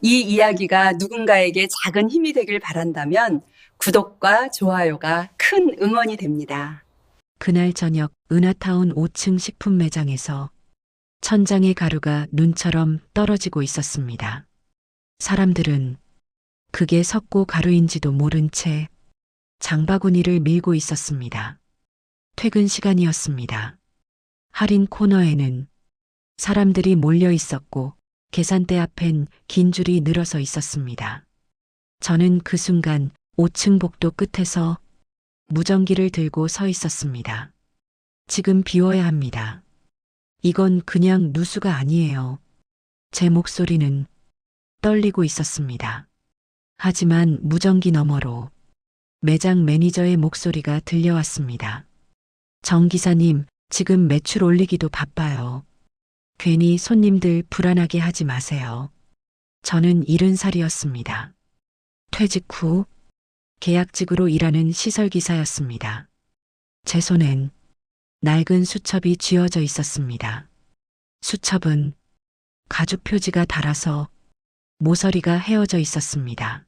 이 이야기가 누군가에게 작은 힘이 되길 바란다면 구독과 좋아요가 큰 응원이 됩니다. 그날 저녁 은하타운 5층 식품 매장에서 천장의 가루가 눈처럼 떨어지고 있었습니다. 사람들은 그게 석고 가루인지도 모른 채 장바구니를 밀고 있었습니다. 퇴근 시간이었습니다. 할인 코너에는 사람들이 몰려 있었고 계산대 앞엔 긴 줄이 늘어서 있었습니다. 저는 그 순간 5층 복도 끝에서 무전기를 들고 서 있었습니다. 지금 비워야 합니다. 이건 그냥 누수가 아니에요. 제 목소리는 떨리고 있었습니다. 하지만 무전기 너머로 매장 매니저의 목소리가 들려왔습니다. 정 기사님, 지금 매출 올리기도 바빠요. 괜히 손님들 불안하게 하지 마세요. 저는 70살이었습니다. 퇴직 후 계약직으로 일하는 시설기사였습니다. 제 손엔 낡은 수첩이 쥐어져 있었습니다. 수첩은 가죽 표지가 달아서 모서리가 헤어져 있었습니다.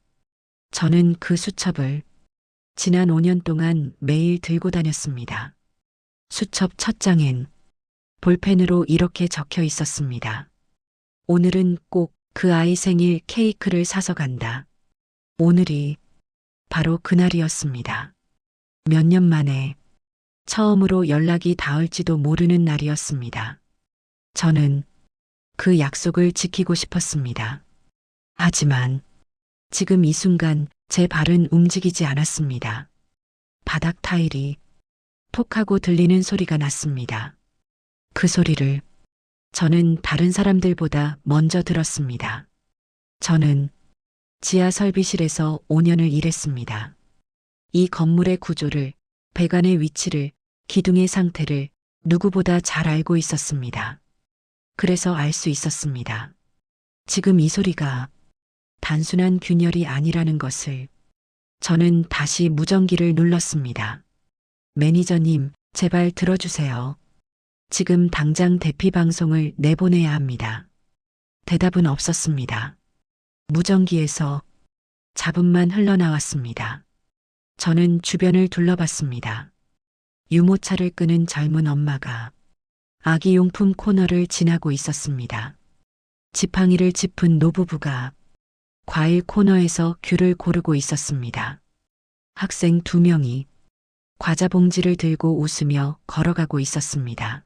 저는 그 수첩을 지난 5년 동안 매일 들고 다녔습니다. 수첩 첫 장엔 볼펜으로 이렇게 적혀 있었습니다. 오늘은 꼭 그 아이 생일 케이크를 사서 간다. 오늘이 바로 그날이었습니다. 몇 년 만에 처음으로 연락이 닿을지도 모르는 날이었습니다. 저는 그 약속을 지키고 싶었습니다. 하지만 지금 이 순간 제 발은 움직이지 않았습니다. 바닥 타일이 톡 하고 들리는 소리가 났습니다. 그 소리를 저는 다른 사람들보다 먼저 들었습니다. 저는 지하 설비실에서 5년을 일했습니다. 이 건물의 구조를, 배관의 위치를, 기둥의 상태를 누구보다 잘 알고 있었습니다. 그래서 알 수 있었습니다. 지금 이 소리가 단순한 균열이 아니라는 것을. 저는 다시 무전기를 눌렀습니다. 매니저님, 제발 들어주세요. 지금 당장 대피 방송을 내보내야 합니다. 대답은 없었습니다. 무전기에서 잡음만 흘러나왔습니다. 저는 주변을 둘러봤습니다. 유모차를 끄는 젊은 엄마가 아기용품 코너를 지나고 있었습니다. 지팡이를 짚은 노부부가 과일 코너에서 귤을 고르고 있었습니다. 학생 2명이 과자 봉지를 들고 웃으며 걸어가고 있었습니다.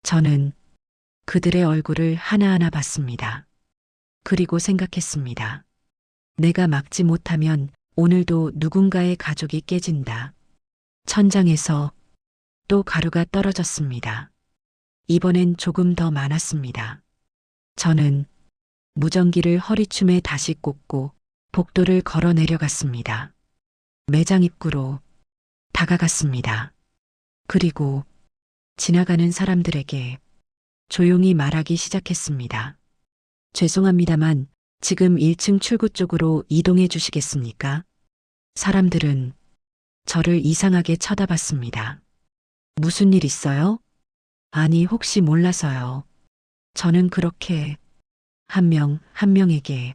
저는 그들의 얼굴을 하나하나 봤습니다. 그리고 생각했습니다. 내가 막지 못하면 오늘도 누군가의 가족이 깨진다. 천장에서 또 가루가 떨어졌습니다. 이번엔 조금 더 많았습니다. 저는 무전기를 허리춤에 다시 꽂고 복도를 걸어 내려갔습니다. 매장 입구로 다가갔습니다. 그리고 지나가는 사람들에게 조용히 말하기 시작했습니다. 죄송합니다만 지금 1층 출구 쪽으로 이동해 주시겠습니까? 사람들은 저를 이상하게 쳐다봤습니다. 무슨 일 있어요? 아니, 혹시 몰라서요. 저는 그렇게 한 명 한 명에게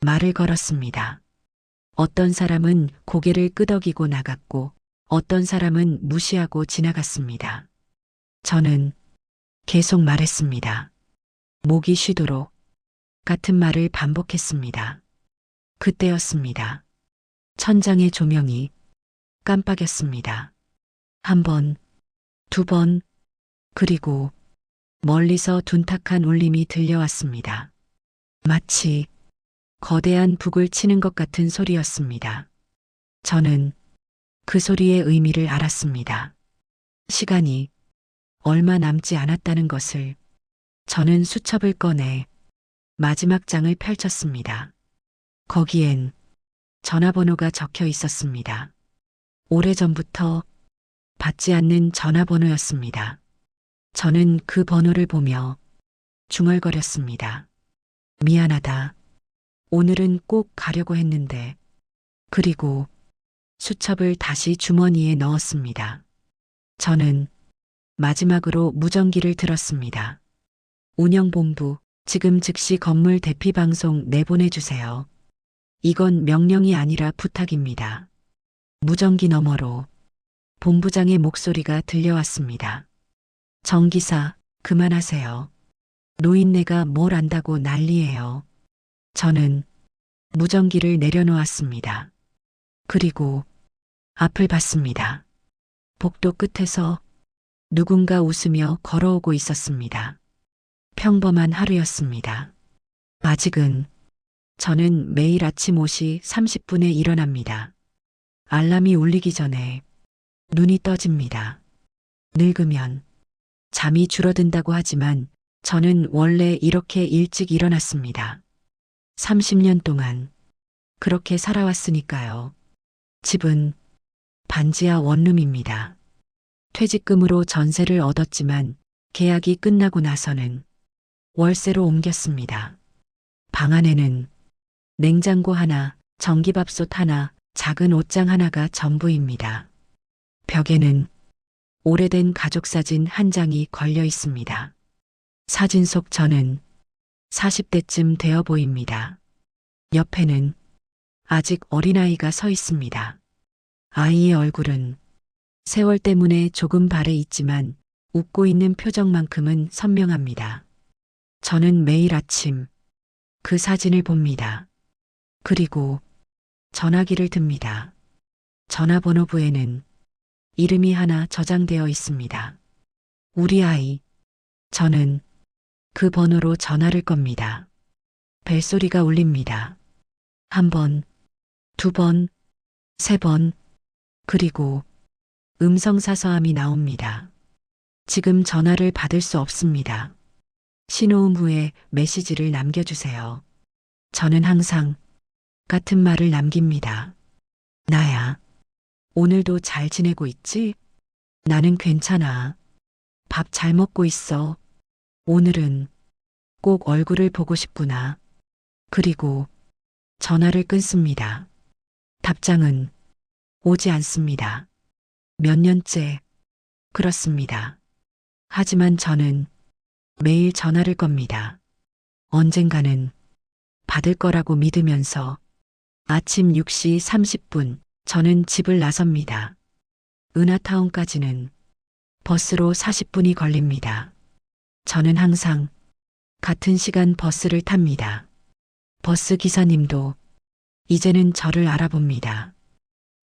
말을 걸었습니다. 어떤 사람은 고개를 끄덕이고 나갔고 어떤 사람은 무시하고 지나갔습니다. 저는 계속 말했습니다. 목이 쉬도록 같은 말을 반복했습니다. 그때였습니다. 천장의 조명이 깜빡였습니다. 한 번, 2번, 그리고 멀리서 둔탁한 울림이 들려왔습니다. 마치 거대한 북을 치는 것 같은 소리였습니다. 저는 그 소리의 의미를 알았습니다. 시간이 얼마 남지 않았다는 것을. 저는 수첩을 꺼내 마지막 장을 펼쳤습니다. 거기엔 전화번호가 적혀 있었습니다. 오래전부터 받지 않는 전화번호였습니다. 저는 그 번호를 보며 중얼거렸습니다. 미안하다. 오늘은 꼭 가려고 했는데. 그리고 수첩을 다시 주머니에 넣었습니다. 저는 마지막으로 무전기를 들었습니다. 운영본부 지금 즉시 건물 대피 방송 내보내주세요. 이건 명령이 아니라 부탁입니다. 무전기 너머로 본부장의 목소리가 들려왔습니다. 정기사, 그만하세요. 노인네가 뭘 안다고 난리예요. 저는 무전기를 내려놓았습니다. 그리고 앞을 봤습니다. 복도 끝에서 누군가 웃으며 걸어오고 있었습니다. 평범한 하루였습니다. 아직은 저는 매일 아침 5시 30분에 일어납니다. 알람이 울리기 전에 눈이 떠집니다. 늙으면 잠이 줄어든다고 하지만 저는 원래 이렇게 일찍 일어났습니다. 30년 동안 그렇게 살아왔으니까요. 집은 반지하 원룸입니다. 퇴직금으로 전세를 얻었지만 계약이 끝나고 나서는 월세로 옮겼습니다. 방 안에는 냉장고 하나, 전기밥솥 하나, 작은 옷장 하나가 전부입니다. 벽에는 오래된 가족사진 한 장이 걸려 있습니다. 사진 속 저는 40대쯤 되어 보입니다. 옆에는 아직 어린아이가 서 있습니다. 아이의 얼굴은 세월 때문에 조금 발해 있지만 웃고 있는 표정만큼은 선명합니다. 저는 매일 아침 그 사진을 봅니다. 그리고 전화기를 듭니다. 전화번호부에는 이름이 하나 저장되어 있습니다. 우리 아이. 저는 그 번호로 전화를 겁니다. 벨소리가 울립니다. 한 번, 두 번, 세 번, 그리고 음성사서함이 나옵니다. 지금 전화를 받을 수 없습니다. 신호음 후에 메시지를 남겨주세요. 저는 항상 같은 말을 남깁니다. 나야. 오늘도 잘 지내고 있지? 나는 괜찮아. 밥 잘 먹고 있어. 오늘은 꼭 얼굴을 보고 싶구나. 그리고 전화를 끊습니다. 답장은 오지 않습니다. 몇 년째 그렇습니다. 하지만 저는 매일 전화를 겁니다. 언젠가는 받을 거라고 믿으면서 아침 6시 30분 저는 집을 나섭니다. 은하타운까지는 버스로 40분이 걸립니다. 저는 항상 같은 시간 버스를 탑니다. 버스 기사님도 이제는 저를 알아봅니다.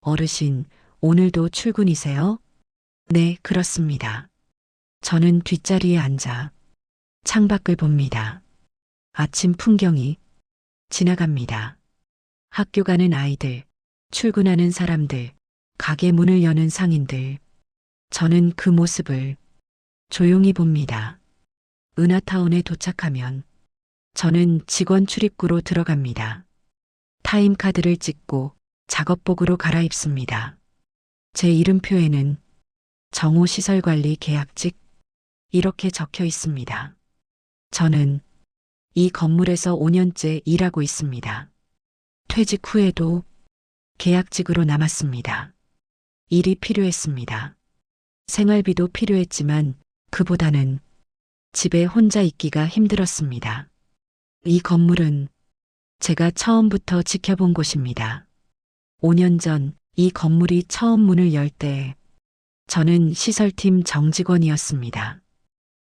어르신, 오늘도 출근이세요? 네, 그렇습니다. 저는 뒷자리에 앉아 창밖을 봅니다. 아침 풍경이 지나갑니다. 학교 가는 아이들, 출근하는 사람들, 가게 문을 여는 상인들. 저는 그 모습을 조용히 봅니다. 은하타운에 도착하면 저는 직원 출입구로 들어갑니다. 타임카드를 찍고 작업복으로 갈아입습니다. 제 이름표에는 정호 시설관리 계약직 이렇게 적혀 있습니다. 저는 이 건물에서 5년째 일하고 있습니다. 퇴직 후에도 계약직으로 남았습니다. 일이 필요했습니다. 생활비도 필요했지만 그보다는 집에 혼자 있기가 힘들었습니다. 이 건물은 제가 처음부터 지켜본 곳입니다. 5년 전 이 건물이 처음 문을 열 때 저는 시설팀 정직원이었습니다.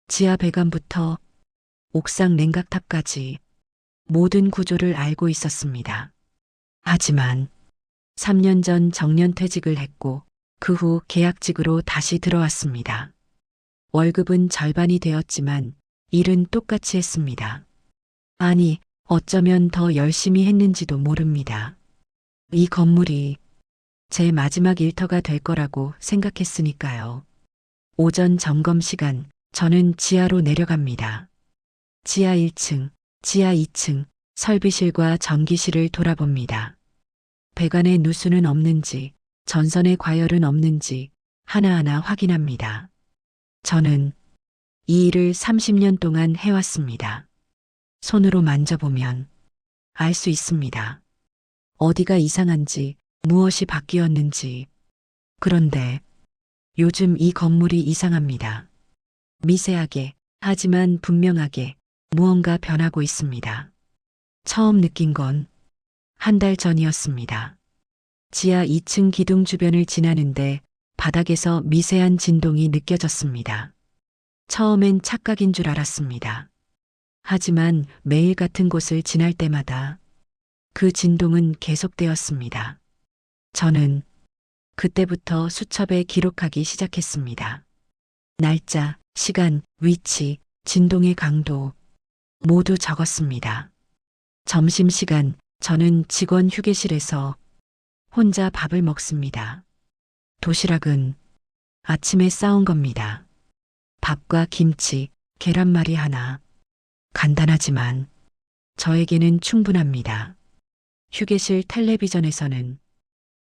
지하 배관부터 옥상 냉각탑까지 모든 구조를 알고 있었습니다. 하지만 3년 전 정년퇴직을 했고 그 후 계약직으로 다시 들어왔습니다. 월급은 절반이 되었지만 일은 똑같이 했습니다. 아니, 어쩌면 더 열심히 했는지도 모릅니다. 이 건물이 제 마지막 일터가 될 거라고 생각했으니까요. 오전 점검 시간, 저는 지하로 내려갑니다. 지하 1층, 지하 2층, 설비실과 전기실을 돌아봅니다. 배관에 누수는 없는지, 전선에 과열은 없는지 하나하나 확인합니다. 저는 이 일을 30년 동안 해왔습니다. 손으로 만져보면 알 수 있습니다. 어디가 이상한지, 무엇이 바뀌었는지. 그런데 요즘 이 건물이 이상합니다. 미세하게, 하지만 분명하게 무언가 변하고 있습니다. 처음 느낀 건 한 달 전이었습니다. 지하 2층 기둥 주변을 지나는데 바닥에서 미세한 진동이 느껴졌습니다. 처음엔 착각인 줄 알았습니다. 하지만 매일 같은 곳을 지날 때마다 그 진동은 계속되었습니다. 저는 그때부터 수첩에 기록하기 시작했습니다. 날짜, 시간, 위치, 진동의 강도 모두 적었습니다. 점심시간, 저는 직원 휴게실에서 혼자 밥을 먹습니다. 도시락은 아침에 싸온 겁니다. 밥과 김치, 계란말이 하나. 간단하지만 저에게는 충분합니다. 휴게실 텔레비전에서는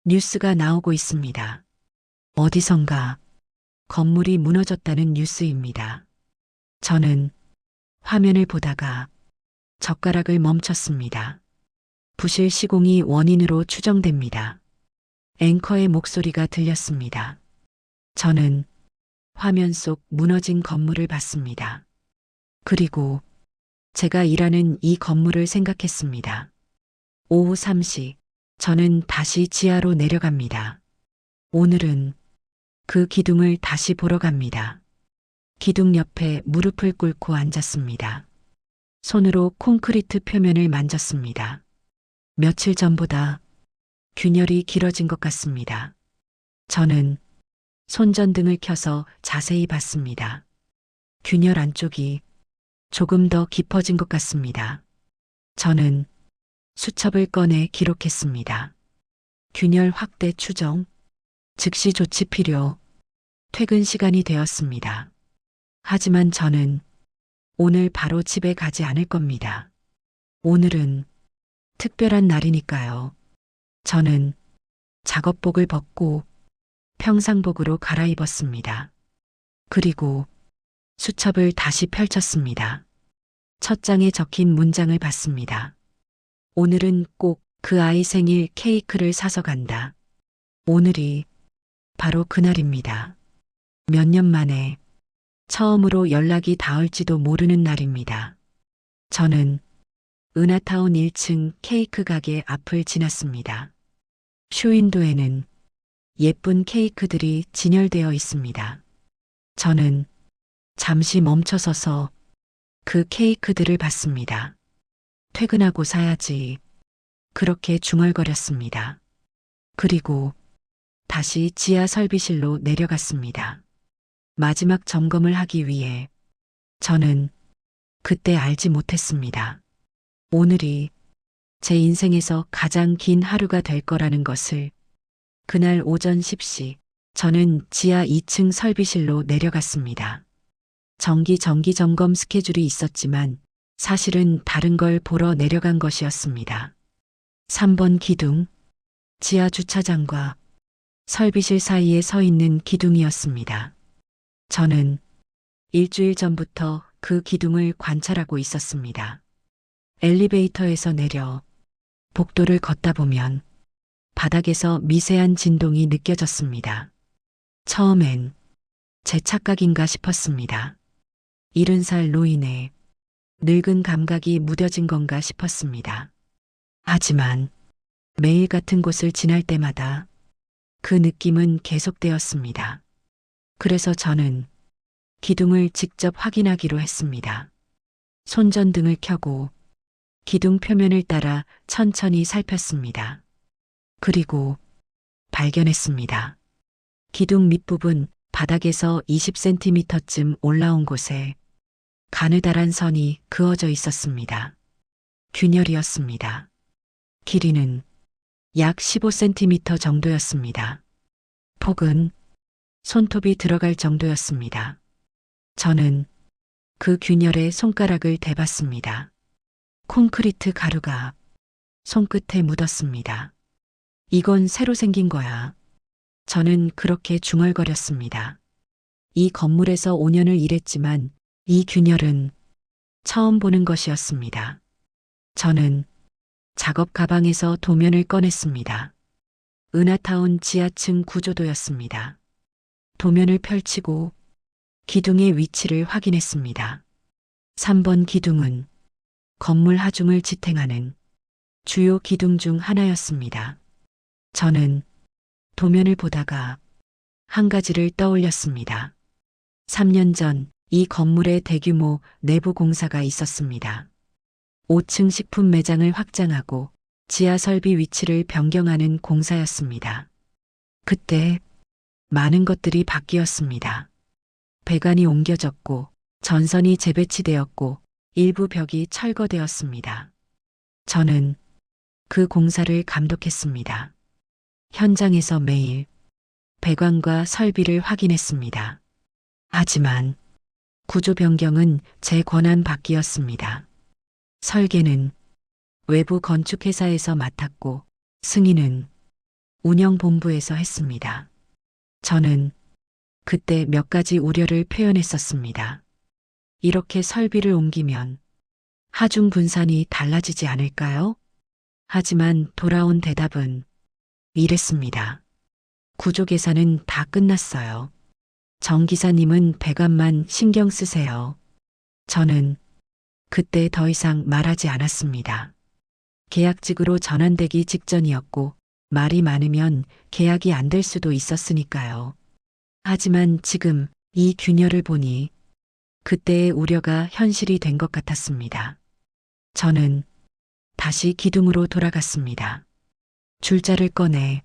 뉴스가 나오고 있습니다. 어디선가 건물이 무너졌다는 뉴스입니다. 저는 화면을 보다가 젓가락을 멈췄습니다. 부실 시공이 원인으로 추정됩니다. 앵커의 목소리가 들렸습니다. 저는 화면 속 무너진 건물을 봤습니다. 그리고 제가 일하는 이 건물을 생각했습니다. 오후 3시, 저는 다시 지하로 내려갑니다. 오늘은 그 기둥을 다시 보러 갑니다. 기둥 옆에 무릎을 꿇고 앉았습니다. 손으로 콘크리트 표면을 만졌습니다. 며칠 전보다 균열이 길어진 것 같습니다. 저는 손전등을 켜서 자세히 봤습니다. 균열 안쪽이 조금 더 깊어진 것 같습니다. 저는 수첩을 꺼내 기록했습니다. 균열 확대 추정, 즉시 조치 필요, 퇴근 시간이 되었습니다. 하지만 저는 오늘 바로 집에 가지 않을 겁니다. 오늘은 특별한 날이니까요. 저는 작업복을 벗고 평상복으로 갈아입었습니다. 그리고 수첩을 다시 펼쳤습니다. 첫 장에 적힌 문장을 봤습니다. 오늘은 꼭 그 아이 생일 케이크를 사서 간다. 오늘이 바로 그날입니다. 몇 년 만에 처음으로 연락이 닿을지도 모르는 날입니다. 저는 은하타운 1층 케이크 가게 앞을 지났습니다. 쇼윈도에는 예쁜 케이크들이 진열되어 있습니다. 저는 잠시 멈춰서서 그 케이크들을 봤습니다. 퇴근하고 사야지. 그렇게 중얼거렸습니다. 그리고 다시 지하 설비실로 내려갔습니다. 마지막 점검을 하기 위해 저는 그때 알지 못했습니다. 오늘이 제 인생에서 가장 긴 하루가 될 거라는 것을. 그날 오전 10시 저는 지하 2층 설비실로 내려갔습니다. 정기 점검 스케줄이 있었지만 사실은 다른 걸 보러 내려간 것이었습니다. 3번 기둥, 지하 주차장과 설비실 사이에 서 있는 기둥이었습니다. 저는 일주일 전부터 그 기둥을 관찰하고 있었습니다. 엘리베이터에서 내려 복도를 걷다 보면 바닥에서 미세한 진동이 느껴졌습니다. 처음엔 제 착각인가 싶었습니다. 70살 노인의 늙은 감각이 무뎌진 건가 싶었습니다. 하지만 매일 같은 곳을 지날 때마다 그 느낌은 계속되었습니다. 그래서 저는 기둥을 직접 확인하기로 했습니다. 손전등을 켜고 기둥 표면을 따라 천천히 살폈습니다. 그리고 발견했습니다. 기둥 밑부분 바닥에서 20cm쯤 올라온 곳에 가느다란 선이 그어져 있었습니다. 균열이었습니다. 길이는 약 15cm 정도였습니다. 폭은 손톱이 들어갈 정도였습니다. 저는 그 균열에 손가락을 대봤습니다. 콘크리트 가루가 손끝에 묻었습니다. 이건 새로 생긴 거야. 저는 그렇게 중얼거렸습니다. 이 건물에서 5년을 일했지만 이 균열은 처음 보는 것이었습니다. 저는 작업 가방에서 도면을 꺼냈습니다. 은하타운 지하층 구조도였습니다. 도면을 펼치고 기둥의 위치를 확인했습니다. 3번 기둥은 건물 하중을 지탱하는 주요 기둥 중 하나였습니다. 저는 도면을 보다가 한 가지를 떠올렸습니다. 3년 전 이 건물에 대규모 내부 공사가 있었습니다. 5층 식품 매장을 확장하고 지하 설비 위치를 변경하는 공사였습니다. 그때 많은 것들이 바뀌었습니다. 배관이 옮겨졌고 전선이 재배치되었고 일부 벽이 철거되었습니다. 저는 그 공사를 감독했습니다. 현장에서 매일 배관과 설비를 확인했습니다. 하지만 구조 변경은 제 권한 밖이었습니다. 설계는 외부 건축회사에서 맡았고 승인은 운영본부에서 했습니다. 저는 그때 몇 가지 우려를 표현했었습니다. 이렇게 설비를 옮기면 하중 분산이 달라지지 않을까요? 하지만 돌아온 대답은 이랬습니다. 구조 계산은 다 끝났어요. 정 기사님은 배관만 신경 쓰세요. 저는 그때 더 이상 말하지 않았습니다. 계약직으로 전환되기 직전이었고 말이 많으면 계약이 안 될 수도 있었으니까요. 하지만 지금 이 균열을 보니 그때의 우려가 현실이 된 것 같았습니다. 저는 다시 기둥으로 돌아갔습니다. 줄자를 꺼내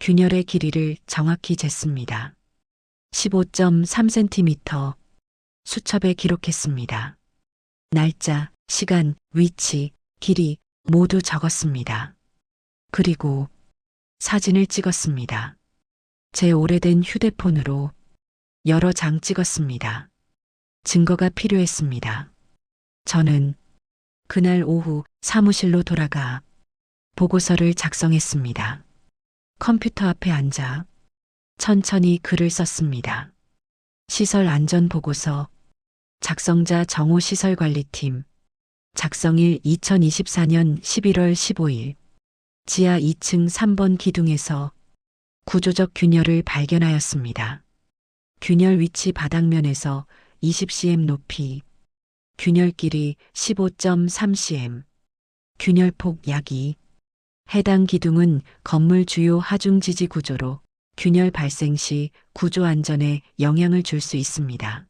균열의 길이를 정확히 쟀습니다. 15.3cm 수첩에 기록했습니다. 날짜, 시간, 위치, 길이 모두 적었습니다. 그리고 사진을 찍었습니다. 제 오래된 휴대폰으로 여러 장 찍었습니다. 증거가 필요했습니다. 저는 그날 오후 사무실로 돌아가 보고서를 작성했습니다. 컴퓨터 앞에 앉아 천천히 글을 썼습니다. 시설 안전 보고서, 작성자 정호 시설관리팀, 작성일 2024년 11월 15일, 지하 2층 3번 기둥에서 구조적 균열을 발견하였습니다. 균열 위치 바닥면에서 20cm 높이, 균열 길이 15.3cm, 균열폭 약 2. 해당 기둥은 건물 주요 하중 지지 구조로 균열 발생 시 구조 안전에 영향을 줄 수 있습니다.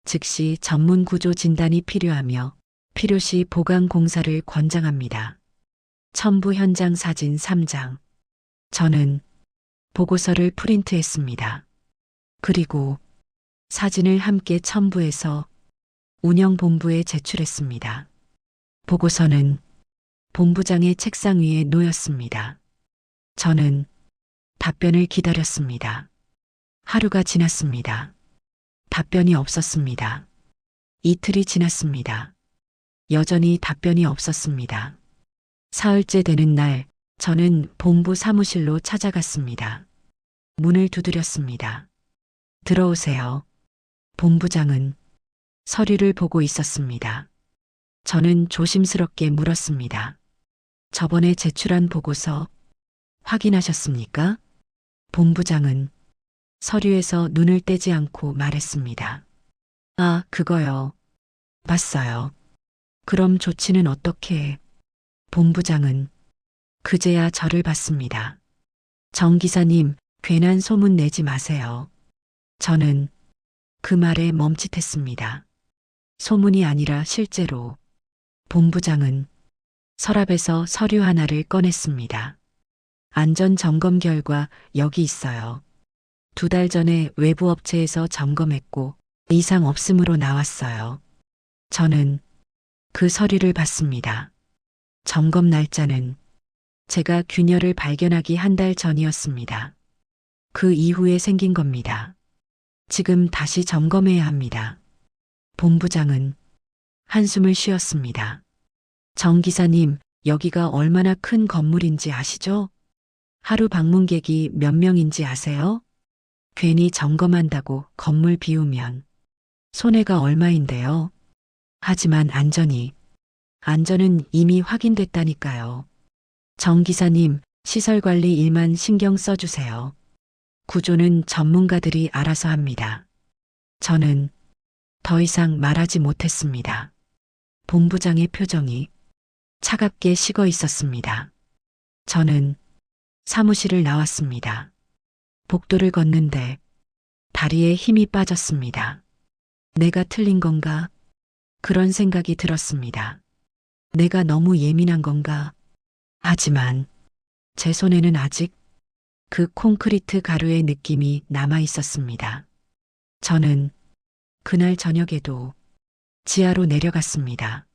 즉시 전문 구조 진단이 필요하며 필요시 보강 공사를 권장합니다. 첨부 현장 사진 3장. 저는 보고서를 프린트했습니다. 그리고 사진을 함께 첨부해서 운영본부에 제출했습니다. 보고서는 본부장의 책상 위에 놓였습니다. 저는 답변을 기다렸습니다. 하루가 지났습니다. 답변이 없었습니다. 이틀이 지났습니다. 여전히 답변이 없었습니다. 사흘째 되는 날, 저는 본부 사무실로 찾아갔습니다. 문을 두드렸습니다. 들어오세요. 본부장은 서류를 보고 있었습니다. 저는 조심스럽게 물었습니다. 저번에 제출한 보고서 확인하셨습니까? 본부장은 서류에서 눈을 떼지 않고 말했습니다. 아, 그거요. 봤어요. 그럼 조치는 어떻게 해? 본부장은 그제야 저를 봤습니다. 정 기사님, 괜한 소문 내지 마세요. 저는 그 말에 멈칫했습니다. 소문이 아니라 실제로. 본부장은 서랍에서 서류 하나를 꺼냈습니다. 안전 점검 결과 여기 있어요. 2달 전에 외부 업체에서 점검했고 이상 없음으로 나왔어요. 저는 그 서류를 봤습니다. 점검 날짜는 제가 균열을 발견하기 한 달 전이었습니다. 그 이후에 생긴 겁니다. 지금 다시 점검해야 합니다. 본부장은 한숨을 쉬었습니다. 정 기사님, 여기가 얼마나 큰 건물인지 아시죠? 하루 방문객이 몇 명인지 아세요? 괜히 점검한다고 건물 비우면 손해가 얼마인데요. 하지만 안전은 이미 확인됐다니까요. 정 기사님, 시설 관리 일만 신경 써주세요. 구조는 전문가들이 알아서 합니다. 저는 더 이상 말하지 못했습니다. 본부장의 표정이 차갑게 식어 있었습니다. 저는 사무실을 나왔습니다. 복도를 걷는데 다리에 힘이 빠졌습니다. 내가 틀린 건가? 그런 생각이 들었습니다. 내가 너무 예민한 건가? 하지만 제 손에는 아직 그 콘크리트 가루의 느낌이 남아 있었습니다. 저는 그날 저녁에도 지하로 내려갔습니다.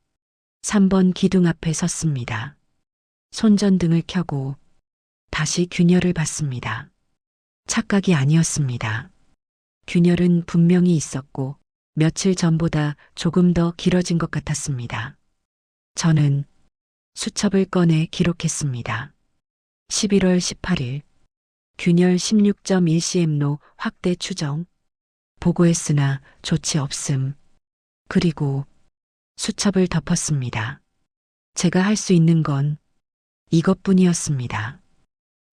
3번 기둥 앞에 섰습니다. 손전등을 켜고 다시 균열을 봤습니다. 착각이 아니었습니다. 균열은 분명히 있었고 며칠 전보다 조금 더 길어진 것 같았습니다. 저는 수첩을 꺼내 기록했습니다. 11월 18일 균열 16.1cm로 확대 추정. 보고했으나 조치 없음. 그리고 수첩을 덮었습니다. 제가 할 수 있는 건 이것뿐이었습니다.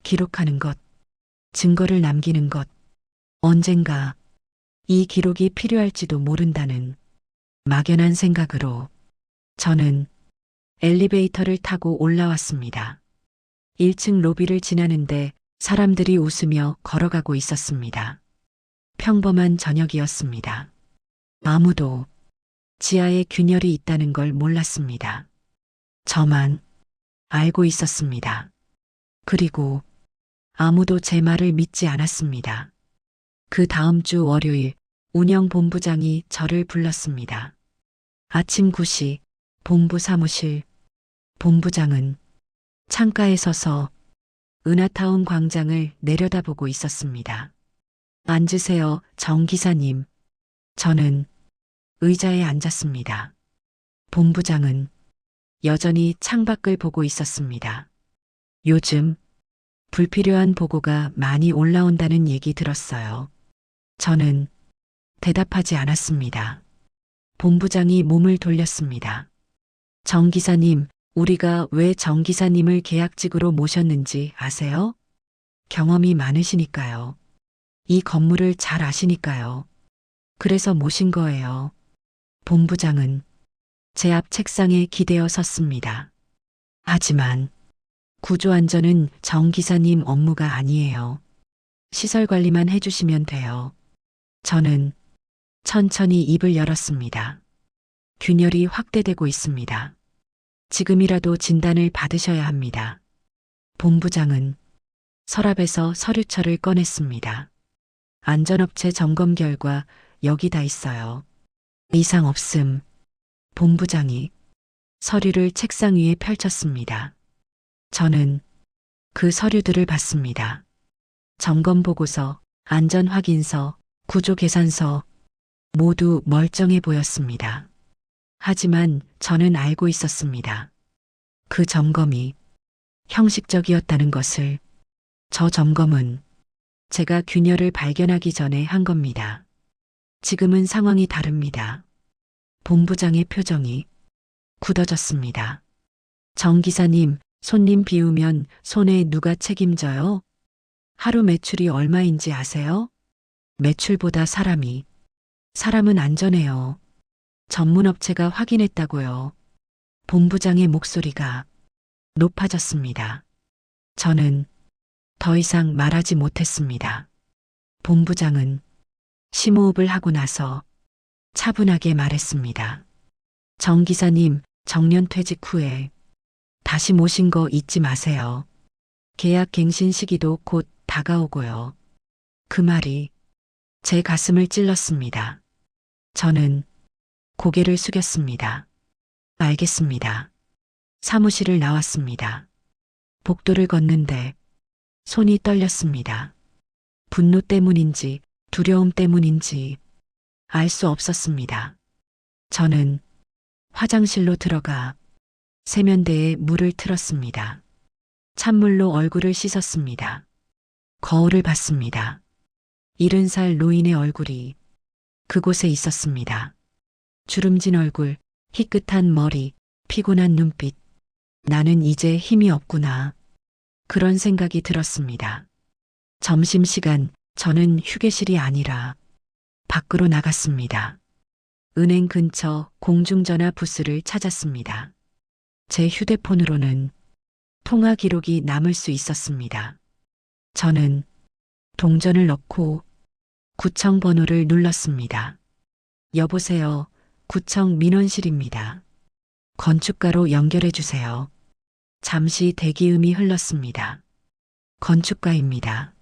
기록하는 것, 증거를 남기는 것, 언젠가 이 기록이 필요할지도 모른다는 막연한 생각으로 저는 엘리베이터를 타고 올라왔습니다. 1층 로비를 지나는데 사람들이 웃으며 걸어가고 있었습니다. 평범한 저녁이었습니다. 아무도 지하에 균열이 있다는 걸 몰랐습니다. 저만 알고 있었습니다. 그리고 아무도 제 말을 믿지 않았습니다. 그 다음 주 월요일 운영본부장이 저를 불렀습니다. 아침 9시 본부 사무실. 본부장은 창가에 서서 은하타운 광장을 내려다보고 있었습니다. 앉으세요, 정 기사님. 저는 의자에 앉았습니다. 본부장은 여전히 창밖을 보고 있었습니다. 요즘 불필요한 보고가 많이 올라온다는 얘기 들었어요. 저는 대답하지 않았습니다. 본부장이 몸을 돌렸습니다. 정 기사님, 우리가 왜 정 기사님을 계약직으로 모셨는지 아세요? 경험이 많으시니까요. 이 건물을 잘 아시니까요. 그래서 모신 거예요. 본부장은 제 앞 책상에 기대어 섰습니다. 하지만 구조안전은 정 기사님 업무가 아니에요. 시설 관리만 해주시면 돼요. 저는 천천히 입을 열었습니다. 균열이 확대되고 있습니다. 지금이라도 진단을 받으셔야 합니다. 본부장은 서랍에서 서류철을 꺼냈습니다. 안전업체 점검 결과 여기 다 있어요. 이상 없음. 본부장이 서류를 책상 위에 펼쳤습니다. 저는 그 서류들을 봤습니다. 점검 보고서, 안전 확인서, 구조 계산서 모두 멀쩡해 보였습니다. 하지만 저는 알고 있었습니다. 그 점검이 형식적이었다는 것을. 저 점검은 제가 균열을 발견하기 전에 한 겁니다. 지금은 상황이 다릅니다. 본부장의 표정이 굳어졌습니다. 정 기사님, 손님 비우면 손해 누가 책임져요? 하루 매출이 얼마인지 아세요? 매출보다 사람은 안전해요. 전문업체가 확인했다고요. 본부장의 목소리가 높아졌습니다. 저는 더 이상 말하지 못했습니다. 본부장은 심호흡을 하고 나서 차분하게 말했습니다. 정 기사님, 정년 퇴직 후에 다시 모신 거 잊지 마세요. 계약 갱신 시기도 곧 다가오고요. 그 말이 제 가슴을 찔렀습니다. 저는 고개를 숙였습니다. 알겠습니다. 사무실을 나왔습니다. 복도를 걷는데 손이 떨렸습니다. 분노 때문인지 두려움 때문인지 알 수 없었습니다. 저는 화장실로 들어가 세면대에 물을 틀었습니다. 찬물로 얼굴을 씻었습니다. 거울을 봤습니다. 70살 노인의 얼굴이 그곳에 있었습니다. 주름진 얼굴, 희끗한 머리, 피곤한 눈빛. 나는 이제 힘이 없구나. 그런 생각이 들었습니다. 점심시간 저는 휴게실이 아니라 밖으로 나갔습니다. 은행 근처 공중전화 부스를 찾았습니다. 제 휴대폰으로는 통화 기록이 남을 수 있었습니다. 저는 동전을 넣고 구청 번호를 눌렀습니다. 여보세요. 구청 민원실입니다. 건축가로 연결해 주세요. 잠시 대기음이 흘렀습니다. 건축가입니다.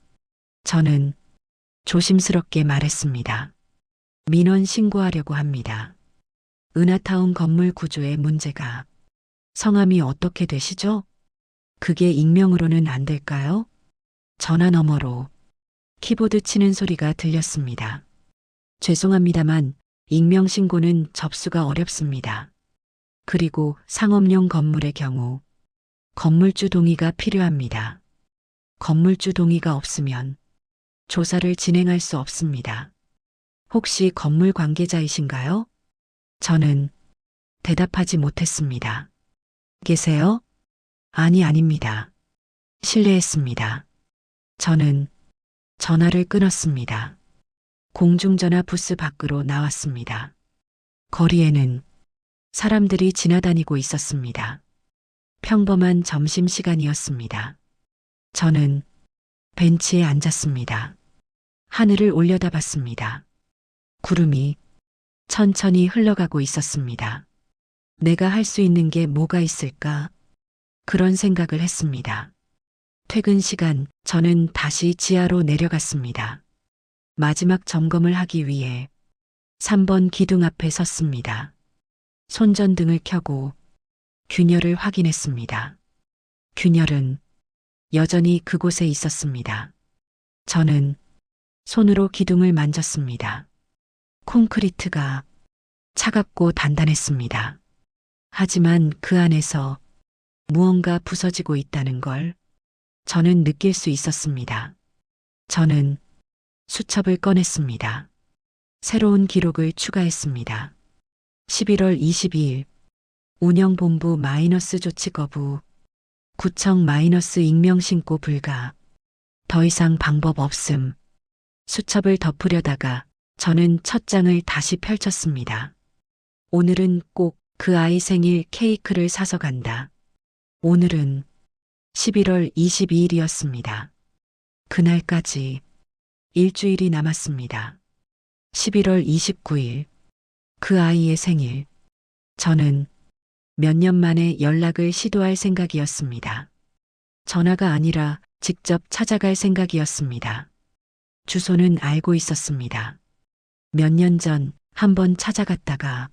저는 조심스럽게 말했습니다. 민원 신고하려고 합니다. 은하타운 건물 구조의 문제가 성함이 어떻게 되시죠? 그게 익명으로는 안 될까요? 전화 너머로 키보드 치는 소리가 들렸습니다. 죄송합니다만 익명 신고는 접수가 어렵습니다. 그리고 상업용 건물의 경우 건물주 동의가 필요합니다. 건물주 동의가 없으면 조사를 진행할 수 없습니다. 혹시 건물 관계자이신가요? 저는 대답하지 못했습니다. 계세요? 아니, 아닙니다. 실례했습니다. 저는 전화를 끊었습니다. 공중전화 부스 밖으로 나왔습니다. 거리에는 사람들이 지나다니고 있었습니다. 평범한 점심시간이었습니다. 저는 벤치에 앉았습니다. 하늘을 올려다봤습니다. 구름이 천천히 흘러가고 있었습니다. 내가 할 수 있는 게 뭐가 있을까? 그런 생각을 했습니다. 퇴근 시간, 저는 다시 지하로 내려갔습니다. 마지막 점검을 하기 위해 3번 기둥 앞에 섰습니다. 손전등을 켜고 균열을 확인했습니다. 균열은 여전히 그곳에 있었습니다. 저는 손으로 기둥을 만졌습니다. 콘크리트가 차갑고 단단했습니다. 하지만 그 안에서 무언가 부서지고 있다는 걸 저는 느낄 수 있었습니다. 저는 수첩을 꺼냈습니다. 새로운 기록을 추가했습니다. 11월 22일 운영본부 마이너스 조치 거부, 구청 마이너스 익명 신고 불가, 더 이상 방법 없음. 수첩을 덮으려다가 저는 첫 장을 다시 펼쳤습니다. 오늘은 꼭 그 아이 생일 케이크를 사서 간다. 오늘은 11월 22일이었습니다. 그날까지 일주일이 남았습니다. 11월 29일, 그 아이의 생일. 저는 몇 년 만에 연락을 시도할 생각이었습니다. 전화가 아니라 직접 찾아갈 생각이었습니다. 주소는 알고 있었습니다. 몇 년 전 한번 찾아갔다가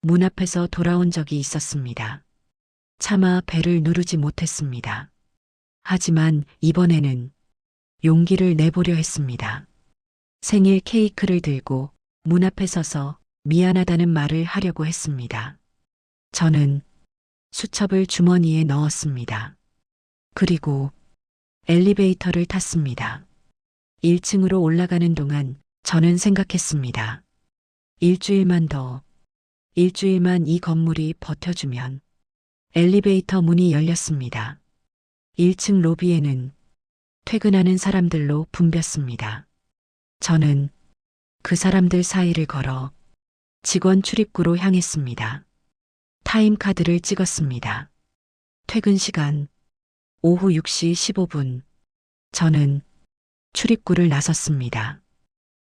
문 앞에서 돌아온 적이 있었습니다. 차마 배를 누르지 못했습니다. 하지만 이번에는 용기를 내보려 했습니다. 생일 케이크를 들고 문 앞에 서서 미안하다는 말을 하려고 했습니다. 저는 수첩을 주머니에 넣었습니다. 그리고 엘리베이터를 탔습니다. 1층으로 올라가는 동안 저는 생각했습니다. 일주일만 이 건물이 버텨주면. 엘리베이터 문이 열렸습니다. 1층 로비에는 퇴근하는 사람들로 붐볐습니다. 저는 그 사람들 사이를 걸어 직원 출입구로 향했습니다. 타임카드를 찍었습니다. 퇴근 시간 오후 6시 15분. 저는 출입구를 나섰습니다.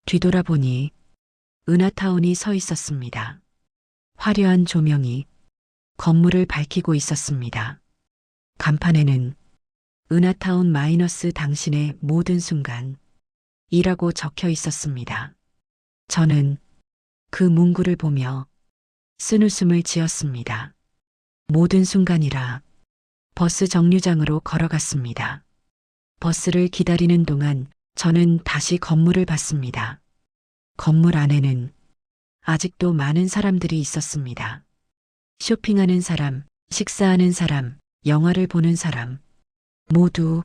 뒤돌아보니 은하타운이 서 있었습니다. 화려한 조명이 건물을 밝히고 있었습니다. 간판에는 은하타운 마이너스 당신의 모든 순간 이라고 적혀 있었습니다. 저는 그 문구를 보며 쓴웃음을 지었습니다. 모든 순간이라 버스 정류장으로 걸어갔습니다. 버스를 기다리는 동안 저는 다시 건물을 봤습니다. 건물 안에는 아직도 많은 사람들이 있었습니다. 쇼핑하는 사람, 식사하는 사람, 영화를 보는 사람, 모두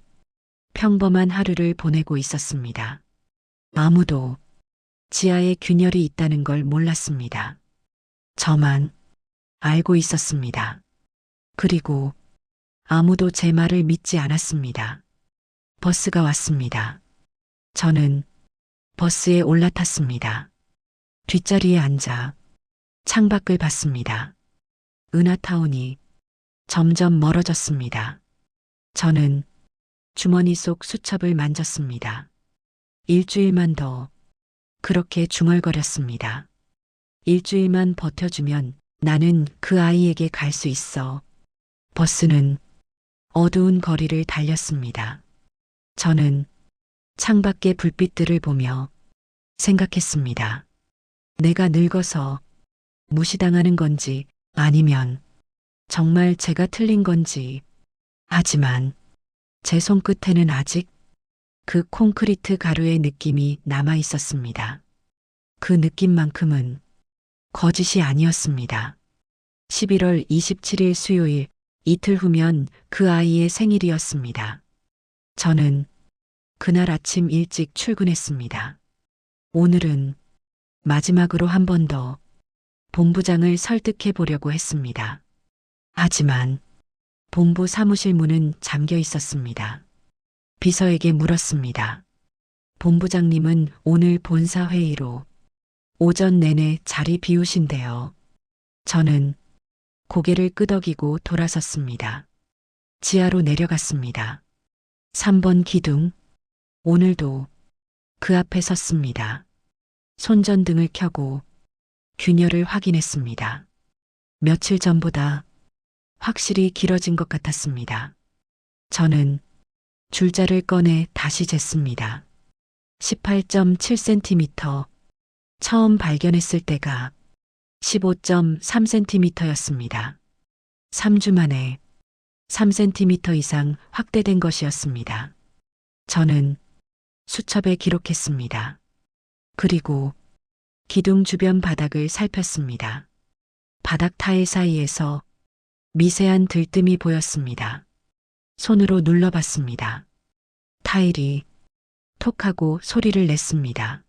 평범한 하루를 보내고 있었습니다. 아무도 지하에 균열이 있다는 걸 몰랐습니다. 저만 알고 있었습니다. 그리고 아무도 제 말을 믿지 않았습니다. 버스가 왔습니다. 저는 버스에 올라탔습니다. 뒷자리에 앉아 창밖을 봤습니다. 은하타운이 점점 멀어졌습니다. 저는 주머니 속 수첩을 만졌습니다. 일주일만 더 그렇게 중얼거렸습니다. 일주일만 버텨주면 나는 그 아이에게 갈 수 있어. 버스는 어두운 거리를 달렸습니다. 저는 창밖의 불빛들을 보며 생각했습니다. 내가 늙어서 무시당하는 건지 아니면 정말 제가 틀린 건지. 하지만 제 손끝에는 아직 그 콘크리트 가루의 느낌이 남아 있었습니다. 그 느낌만큼은 거짓이 아니었습니다. 11월 27일 수요일, 이틀 후면 그 아이의 생일이었습니다. 저는 그날 아침 일찍 출근했습니다. 오늘은 마지막으로 한 번 더 본부장을 설득해 보려고 했습니다. 하지만 본부 사무실 문은 잠겨 있었습니다. 비서에게 물었습니다. 본부장님은 오늘 본사 회의로 오전 내내 자리 비우신대요. 저는 고개를 끄덕이고 돌아섰습니다. 지하로 내려갔습니다. 3번 기둥. 오늘도 그 앞에 섰습니다. 손전등을 켜고 균열을 확인했습니다. 며칠 전보다 확실히 길어진 것 같았습니다. 저는 줄자를 꺼내 다시 쟀습니다. 18.7cm. 처음 발견했을 때가 15.3cm였습니다. 3주 만에 3cm 이상 확대된 것이었습니다. 저는 수첩에 기록했습니다. 그리고 기둥 주변 바닥을 살폈습니다. 바닥 타일 사이에서 미세한 들뜸이 보였습니다. 손으로 눌러봤습니다. 타일이 톡하고 소리를 냈습니다.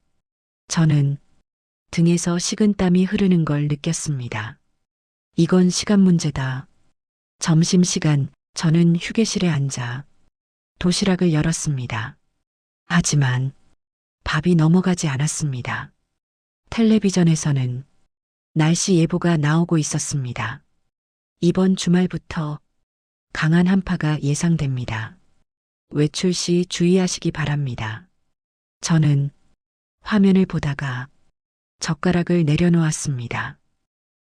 저는 등에서 식은땀이 흐르는 걸 느꼈습니다. 이건 시간 문제다. 점심시간 저는 휴게실에 앉아 도시락을 열었습니다. 하지만 밥이 넘어가지 않았습니다. 텔레비전에서는 날씨 예보가 나오고 있었습니다. 이번 주말부터 강한 한파가 예상됩니다. 외출 시 주의하시기 바랍니다. 저는 화면을 보다가 젓가락을 내려놓았습니다.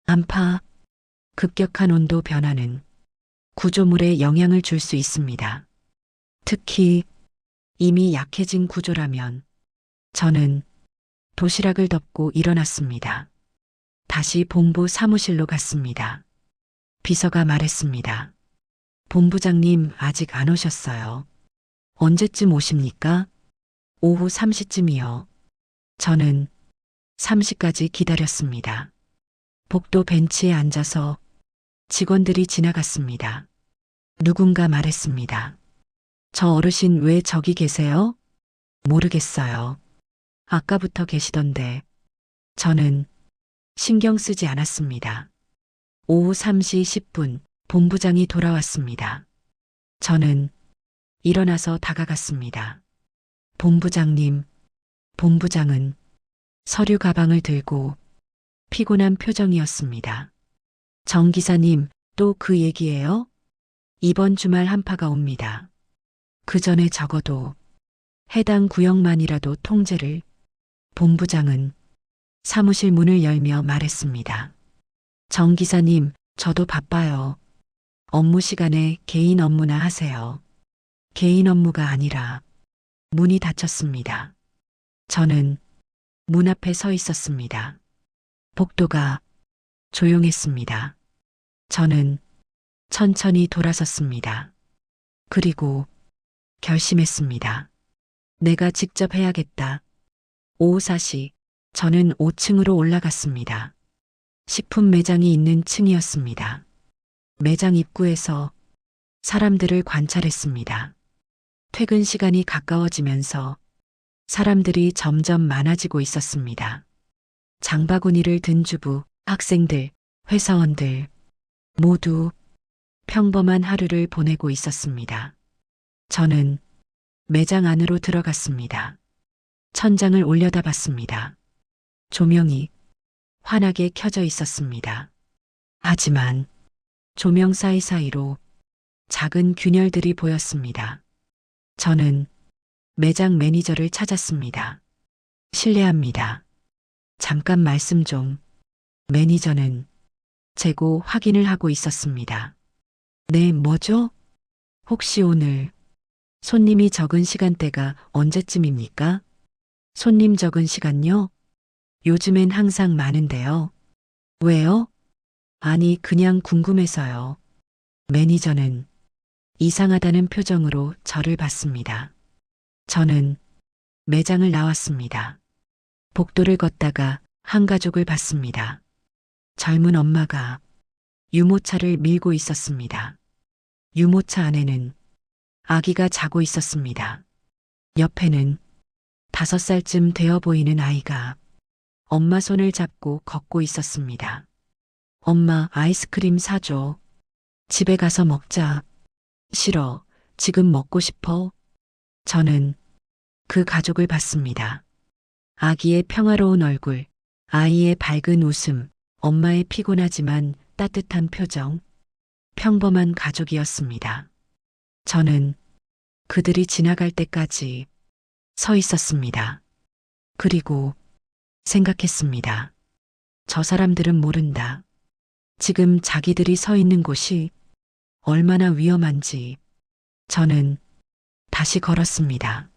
한파, 급격한 온도 변화는 구조물에 영향을 줄 수 있습니다. 특히 이미 약해진 구조라면. 저는 도시락을 덮고 일어났습니다. 다시 본부 사무실로 갔습니다. 비서가 말했습니다. 본부장님 아직 안 오셨어요. 언제쯤 오십니까? 오후 3시쯤이요. 저는 3시까지 기다렸습니다. 복도 벤치에 앉아서 직원들이 지나갔습니다. 누군가 말했습니다. 저 어르신 왜 저기 계세요? 모르겠어요. 아까부터 계시던데. 저는 신경 쓰지 않았습니다. 오후 3시 10분 본부장이 돌아왔습니다. 저는 일어나서 다가갔습니다. 본부장님. 본부장은 서류 가방을 들고 피곤한 표정이었습니다. 정 기사님, 또 그 얘기예요? 이번 주말 한파가 옵니다. 그 전에 적어도 해당 구역만이라도 통제를. 본부장은 사무실 문을 열며 말했습니다. 정 기사님, 저도 바빠요. 업무 시간에 개인 업무나 하세요. 개인 업무가 아니라. 문이 닫혔습니다. 저는 문 앞에 서 있었습니다. 복도가 조용했습니다. 저는 천천히 돌아섰습니다. 그리고 결심했습니다. 내가 직접 해야겠다. 오후 4시 저는 5층으로 올라갔습니다. 식품 매장이 있는 층이었습니다. 매장 입구에서 사람들을 관찰했습니다. 퇴근 시간이 가까워지면서 사람들이 점점 많아지고 있었습니다. 장바구니를 든 주부, 학생들, 회사원들 모두 평범한 하루를 보내고 있었습니다. 저는 매장 안으로 들어갔습니다. 천장을 올려다봤습니다. 조명이 환하게 켜져 있었습니다. 하지만 조명 사이사이로 작은 균열들이 보였습니다. 저는 매장 매니저를 찾았습니다. 실례합니다. 잠깐 말씀 좀. 매니저는 재고 확인을 하고 있었습니다. 네, 뭐죠? 혹시 오늘 손님이 적은 시간대가 언제쯤입니까? 손님 적은 시간요? 요즘엔 항상 많은데요. 왜요? 아니, 그냥 궁금해서요. 매니저는 이상하다는 표정으로 저를 봤습니다. 저는 매장을 나왔습니다. 복도를 걷다가 한 가족을 봤습니다. 젊은 엄마가 유모차를 밀고 있었습니다. 유모차 안에는 아기가 자고 있었습니다. 옆에는 5살쯤 되어 보이는 아이가 엄마 손을 잡고 걷고 있었습니다. 엄마, 아이스크림 사줘. 집에 가서 먹자. 싫어. 지금 먹고 싶어. 저는 그 가족을 봤습니다. 아기의 평화로운 얼굴, 아이의 밝은 웃음, 엄마의 피곤하지만 따뜻한 표정, 평범한 가족이었습니다. 저는 그들이 지나갈 때까지 서 있었습니다. 그리고 생각했습니다. 저 사람들은 모른다. 지금 자기들이 서 있는 곳이 얼마나 위험한지. 저는 다시 걸었습니다.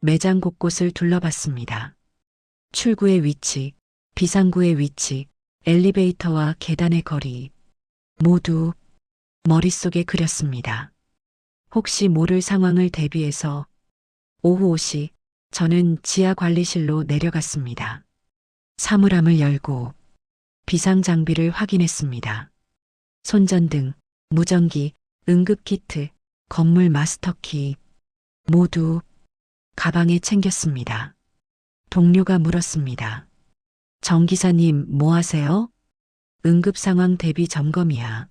매장 곳곳을 둘러봤습니다. 출구의 위치, 비상구의 위치, 엘리베이터와 계단의 거리, 모두 머릿속에 그렸습니다. 혹시 모를 상황을 대비해서 오후 5시 저는 지하 관리실로 내려갔습니다. 사물함을 열고 비상 장비를 확인했습니다. 손전등, 무전기, 응급키트, 건물 마스터키 모두 가방에 챙겼습니다. 동료가 물었습니다. 정 기사님 뭐 하세요? 응급 상황 대비 점검이야.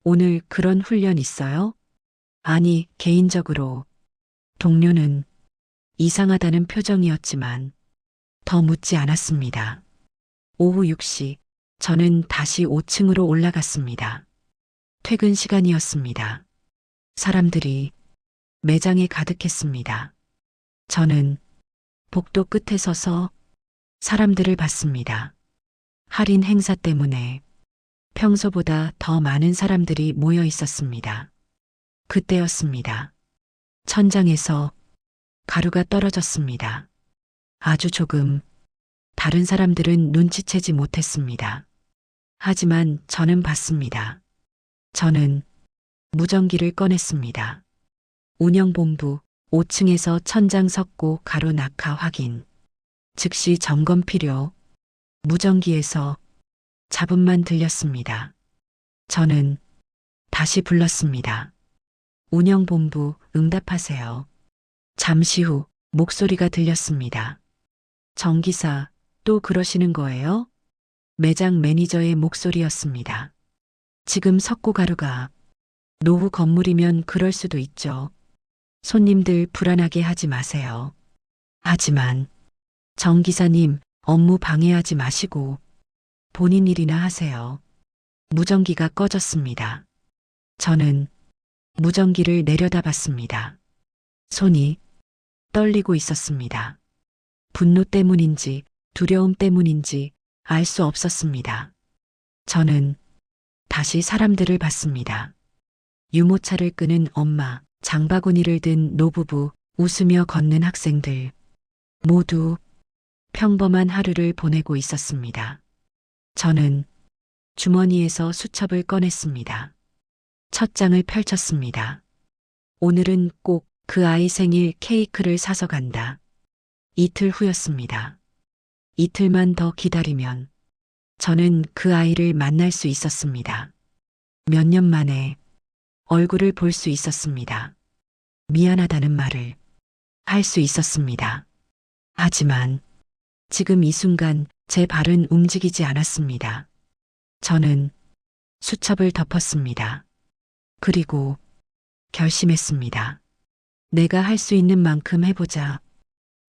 오늘 그런 훈련 있어요? 아니, 개인적으로. 동료는 이상하다는 표정이었지만 더 묻지 않았습니다. 오후 6시 저는 다시 5층으로 올라갔습니다. 퇴근 시간이었습니다. 사람들이 매장에 가득했습니다. 저는 복도 끝에 서서 사람들을 봤습니다. 할인 행사 때문에 평소보다 더 많은 사람들이 모여 있었습니다. 그때였습니다. 천장에서 가루가 떨어졌습니다. 아주 조금. 다른 사람들은 눈치채지 못했습니다. 하지만 저는 봤습니다. 저는 무전기를 꺼냈습니다. 운영본부 5층에서 천장 석고 가루 낙하 확인. 즉시 점검 필요. 무전기에서 잡음만 들렸습니다. 저는 다시 불렀습니다. 운영본부 응답하세요. 잠시 후 목소리가 들렸습니다. 정 기사, 또 그러시는 거예요? 매장 매니저의 목소리였습니다. 지금 석고가루가 노후 건물이면 그럴 수도 있죠. 손님들 불안하게 하지 마세요. 하지만 정 기사님 업무 방해하지 마시고 본인 일이나 하세요. 무전기가 꺼졌습니다. 저는 무전기를 내려다봤습니다. 손이 떨리고 있었습니다. 분노 때문인지 두려움 때문인지 알 수 없었습니다. 저는 다시 사람들을 봤습니다. 유모차를 끄는 엄마, 장바구니를 든 노부부, 웃으며 걷는 학생들. 모두 평범한 하루를 보내고 있었습니다. 저는 주머니에서 수첩을 꺼냈습니다. 첫 장을 펼쳤습니다. 오늘은 꼭 그 아이 생일 케이크를 사서 간다. 이틀 후였습니다. 이틀만 더 기다리면 저는 그 아이를 만날 수 있었습니다. 몇 년 만에 얼굴을 볼 수 있었습니다. 미안하다는 말을 할 수 있었습니다. 하지만 지금 이 순간 제 발은 움직이지 않았습니다. 저는 수첩을 덮었습니다. 그리고 결심했습니다. 내가 할 수 있는 만큼 해보자.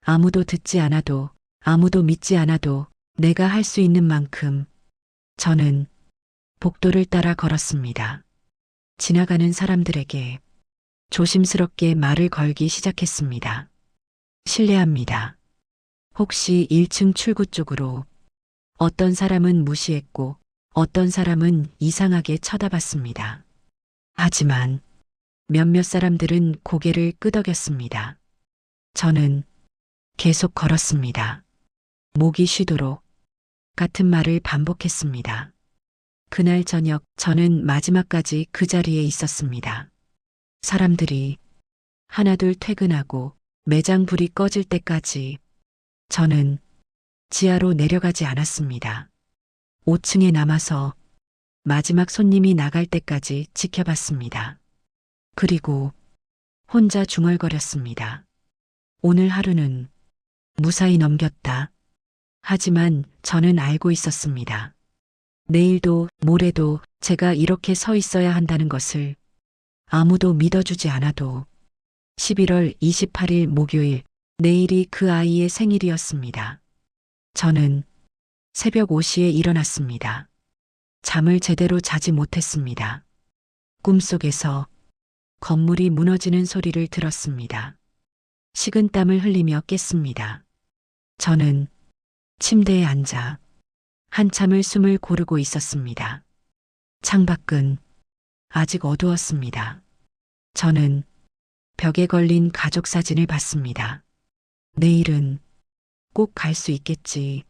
아무도 듣지 않아도, 아무도 믿지 않아도 내가 할 수 있는 만큼 저는 복도를 따라 걸었습니다. 지나가는 사람들에게 조심스럽게 말을 걸기 시작했습니다. 실례합니다. 혹시 1층 출구 쪽으로? 어떤 사람은 무시했고 어떤 사람은 이상하게 쳐다봤습니다. 하지만 몇몇 사람들은 고개를 끄덕였습니다. 저는 계속 걸었습니다. 목이 쉬도록 같은 말을 반복했습니다. 그날 저녁 저는 마지막까지 그 자리에 있었습니다. 사람들이 하나둘 퇴근하고 매장 불이 꺼질 때까지 저는 지하로 내려가지 않았습니다. 5층에 남아서 마지막 손님이 나갈 때까지 지켜봤습니다. 그리고 혼자 중얼거렸습니다. 오늘 하루는 무사히 넘겼다. 하지만 저는 알고 있었습니다. 내일도 모레도 제가 이렇게 서 있어야 한다는 것을. 아무도 믿어주지 않아도 11월 28일 목요일, 내일이 그 아이의 생일이었습니다. 저는 새벽 5시에 일어났습니다. 잠을 제대로 자지 못했습니다. 꿈속에서 건물이 무너지는 소리를 들었습니다. 식은땀을 흘리며 깼습니다. 저는 침대에 앉아 한참을 숨을 고르고 있었습니다. 창밖은 아직 어두웠습니다. 저는 벽에 걸린 가족 사진을 봤습니다. 내일은 꼭 갈 수 있겠지.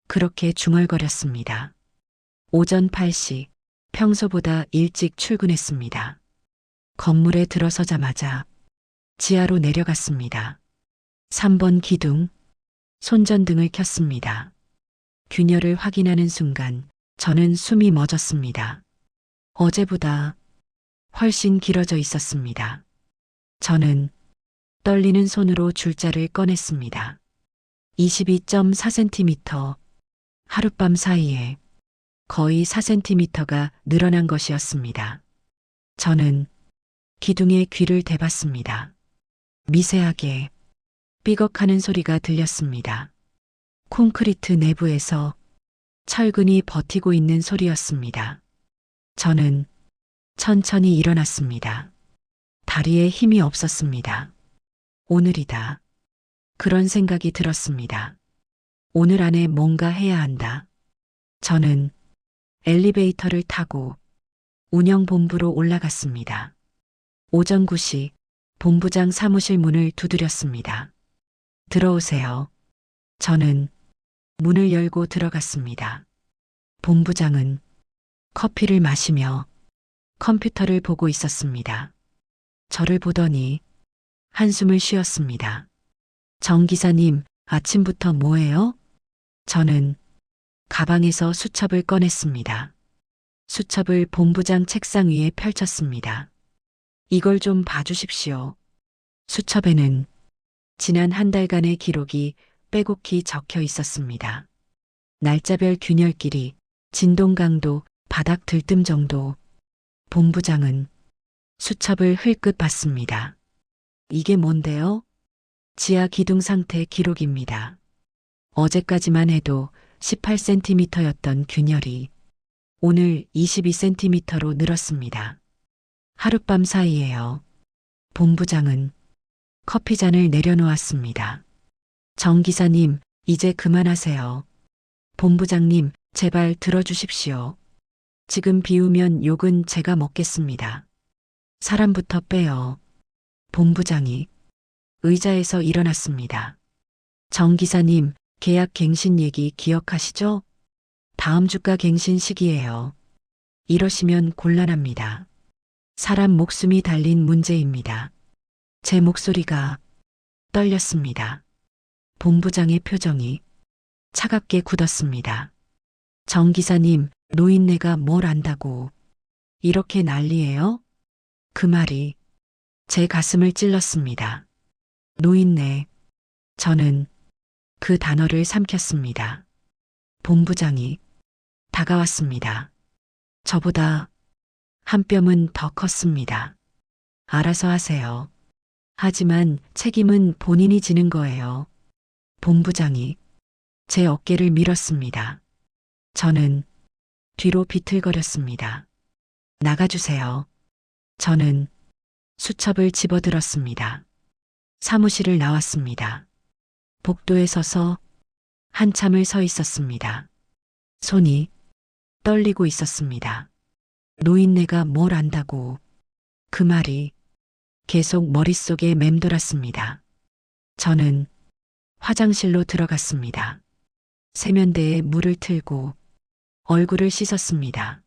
그렇게 중얼거렸습니다. 오전 8시, 평소보다 일찍 출근했습니다. 건물에 들어서자마자 지하로 내려갔습니다. 3번 기둥, 손전등을 켰습니다. 균열을 확인하는 순간 저는 숨이 멎었습니다. 어제보다 훨씬 길어져 있었습니다. 저는 떨리는 손으로 줄자를 꺼냈습니다. 22.4cm, 하룻밤 사이에 거의 4cm가 늘어난 것이었습니다. 저는 기둥에 귀를 대봤습니다. 미세하게 삐걱하는 소리가 들렸습니다. 콘크리트 내부에서 철근이 버티고 있는 소리였습니다. 저는 천천히 일어났습니다. 다리에 힘이 없었습니다. 오늘이다. 그런 생각이 들었습니다. 오늘 안에 뭔가 해야 한다. 저는 엘리베이터를 타고 운영본부로 올라갔습니다. 오전 9시 본부장 사무실 문을 두드렸습니다. 들어오세요. 저는 문을 열고 들어갔습니다. 본부장은 커피를 마시며 컴퓨터를 보고 있었습니다. 저를 보더니 한숨을 쉬었습니다. 정 기사님, 아침부터 뭐해요? 저는 가방에서 수첩을 꺼냈습니다. 수첩을 본부장 책상 위에 펼쳤습니다. 이걸 좀 봐주십시오. 수첩에는 지난 한 달간의 기록이 빼곡히 적혀 있었습니다. 날짜별 균열 길이, 진동 강도, 바닥 들뜸 정도. 본부장은 수첩을 흘끗 봤습니다. 이게 뭔데요? 지하 기둥 상태 기록입니다. 어제까지만 해도 18cm였던 균열이 오늘 22cm로 늘었습니다. 하룻밤 사이에요. 본부장은 커피잔을 내려놓았습니다. 정 기사님, 이제 그만하세요. 본부장님, 제발 들어주십시오. 지금 비우면 욕은 제가 먹겠습니다. 사람부터 빼요. 본부장이 의자에서 일어났습니다. 정 기사님, 계약 갱신 얘기 기억하시죠? 다음 주가 갱신 시기예요. 이러시면 곤란합니다. 사람 목숨이 달린 문제입니다. 제 목소리가 떨렸습니다. 본부장의 표정이 차갑게 굳었습니다. 정 기사님, 노인네가 뭘 안다고 이렇게 난리예요? 그 말이 제 가슴을 찔렀습니다. 노인네. 저는 그 단어를 삼켰습니다. 본부장이 다가왔습니다. 저보다 한 뼘은 더 컸습니다. 알아서 하세요. 하지만 책임은 본인이 지는 거예요. 본부장이 제 어깨를 밀었습니다. 저는 뒤로 비틀거렸습니다. 나가주세요. 저는 수첩을 집어들었습니다. 사무실을 나왔습니다. 복도에 서서 한참을 서 있었습니다. 손이 떨리고 있었습니다. 노인네가 뭘 안다고 그 말이 계속 머릿속에 맴돌았습니다. 저는 화장실로 들어갔습니다. 세면대에 물을 틀고 얼굴을 씻었습니다.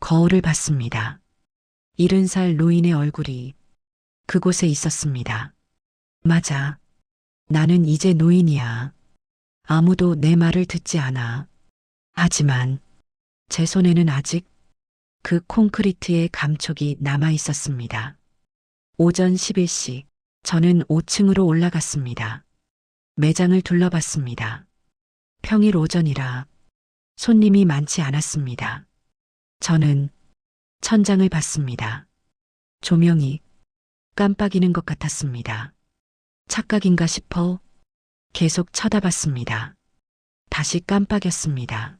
거울을 봤습니다. 70살 노인의 얼굴이 그곳에 있었습니다. 맞아. 나는 이제 노인이야. 아무도 내 말을 듣지 않아. 하지만 제 손에는 아직 그 콘크리트의 감촉이 남아 있었습니다. 오전 11시, 저는 5층으로 올라갔습니다. 매장을 둘러봤습니다. 평일 오전이라 손님이 많지 않았습니다. 저는 천장을 봤습니다. 조명이 깜빡이는 것 같았습니다. 착각인가 싶어 계속 쳐다봤습니다. 다시 깜빡였습니다.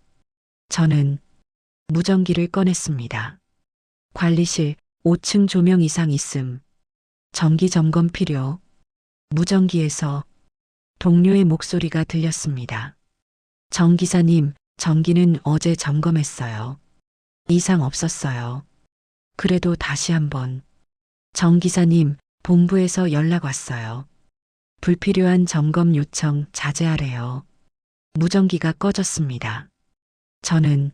저는 무전기를 꺼냈습니다. 관리실 5층 조명 이상 있음. 정기 점검 필요. 무전기에서 동료의 목소리가 들렸습니다. 정 기사님, 전기는 어제 점검했어요. 이상 없었어요. 그래도 다시 한번. 정 기사님, 본부에서 연락 왔어요. 불필요한 점검 요청 자제하래요. 무전기가 꺼졌습니다. 저는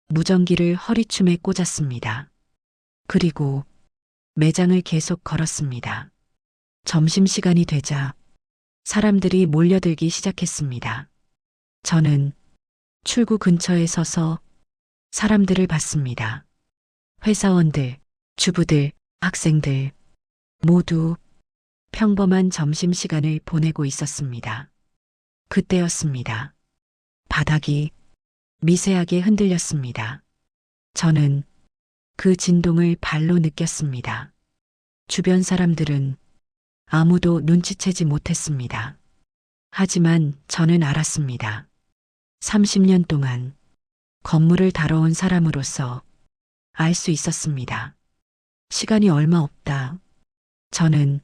무전기를 허리춤에 꽂았습니다. 그리고 매장을 계속 걸었습니다. 점심시간이 되자 사람들이 몰려들기 시작했습니다. 저는 출구 근처에 서서 사람들을 봤습니다. 회사원들, 주부들, 학생들 모두 평범한 점심시간을 보내고 있었습니다. 그때였습니다. 바닥이 미세하게 흔들렸습니다. 저는 그 진동을 발로 느꼈습니다. 주변 사람들은 아무도 눈치채지 못했습니다. 하지만 저는 알았습니다. 30년 동안 건물을 다뤄온 사람으로서 알 수 있었습니다. 시간이 얼마 없다. 저는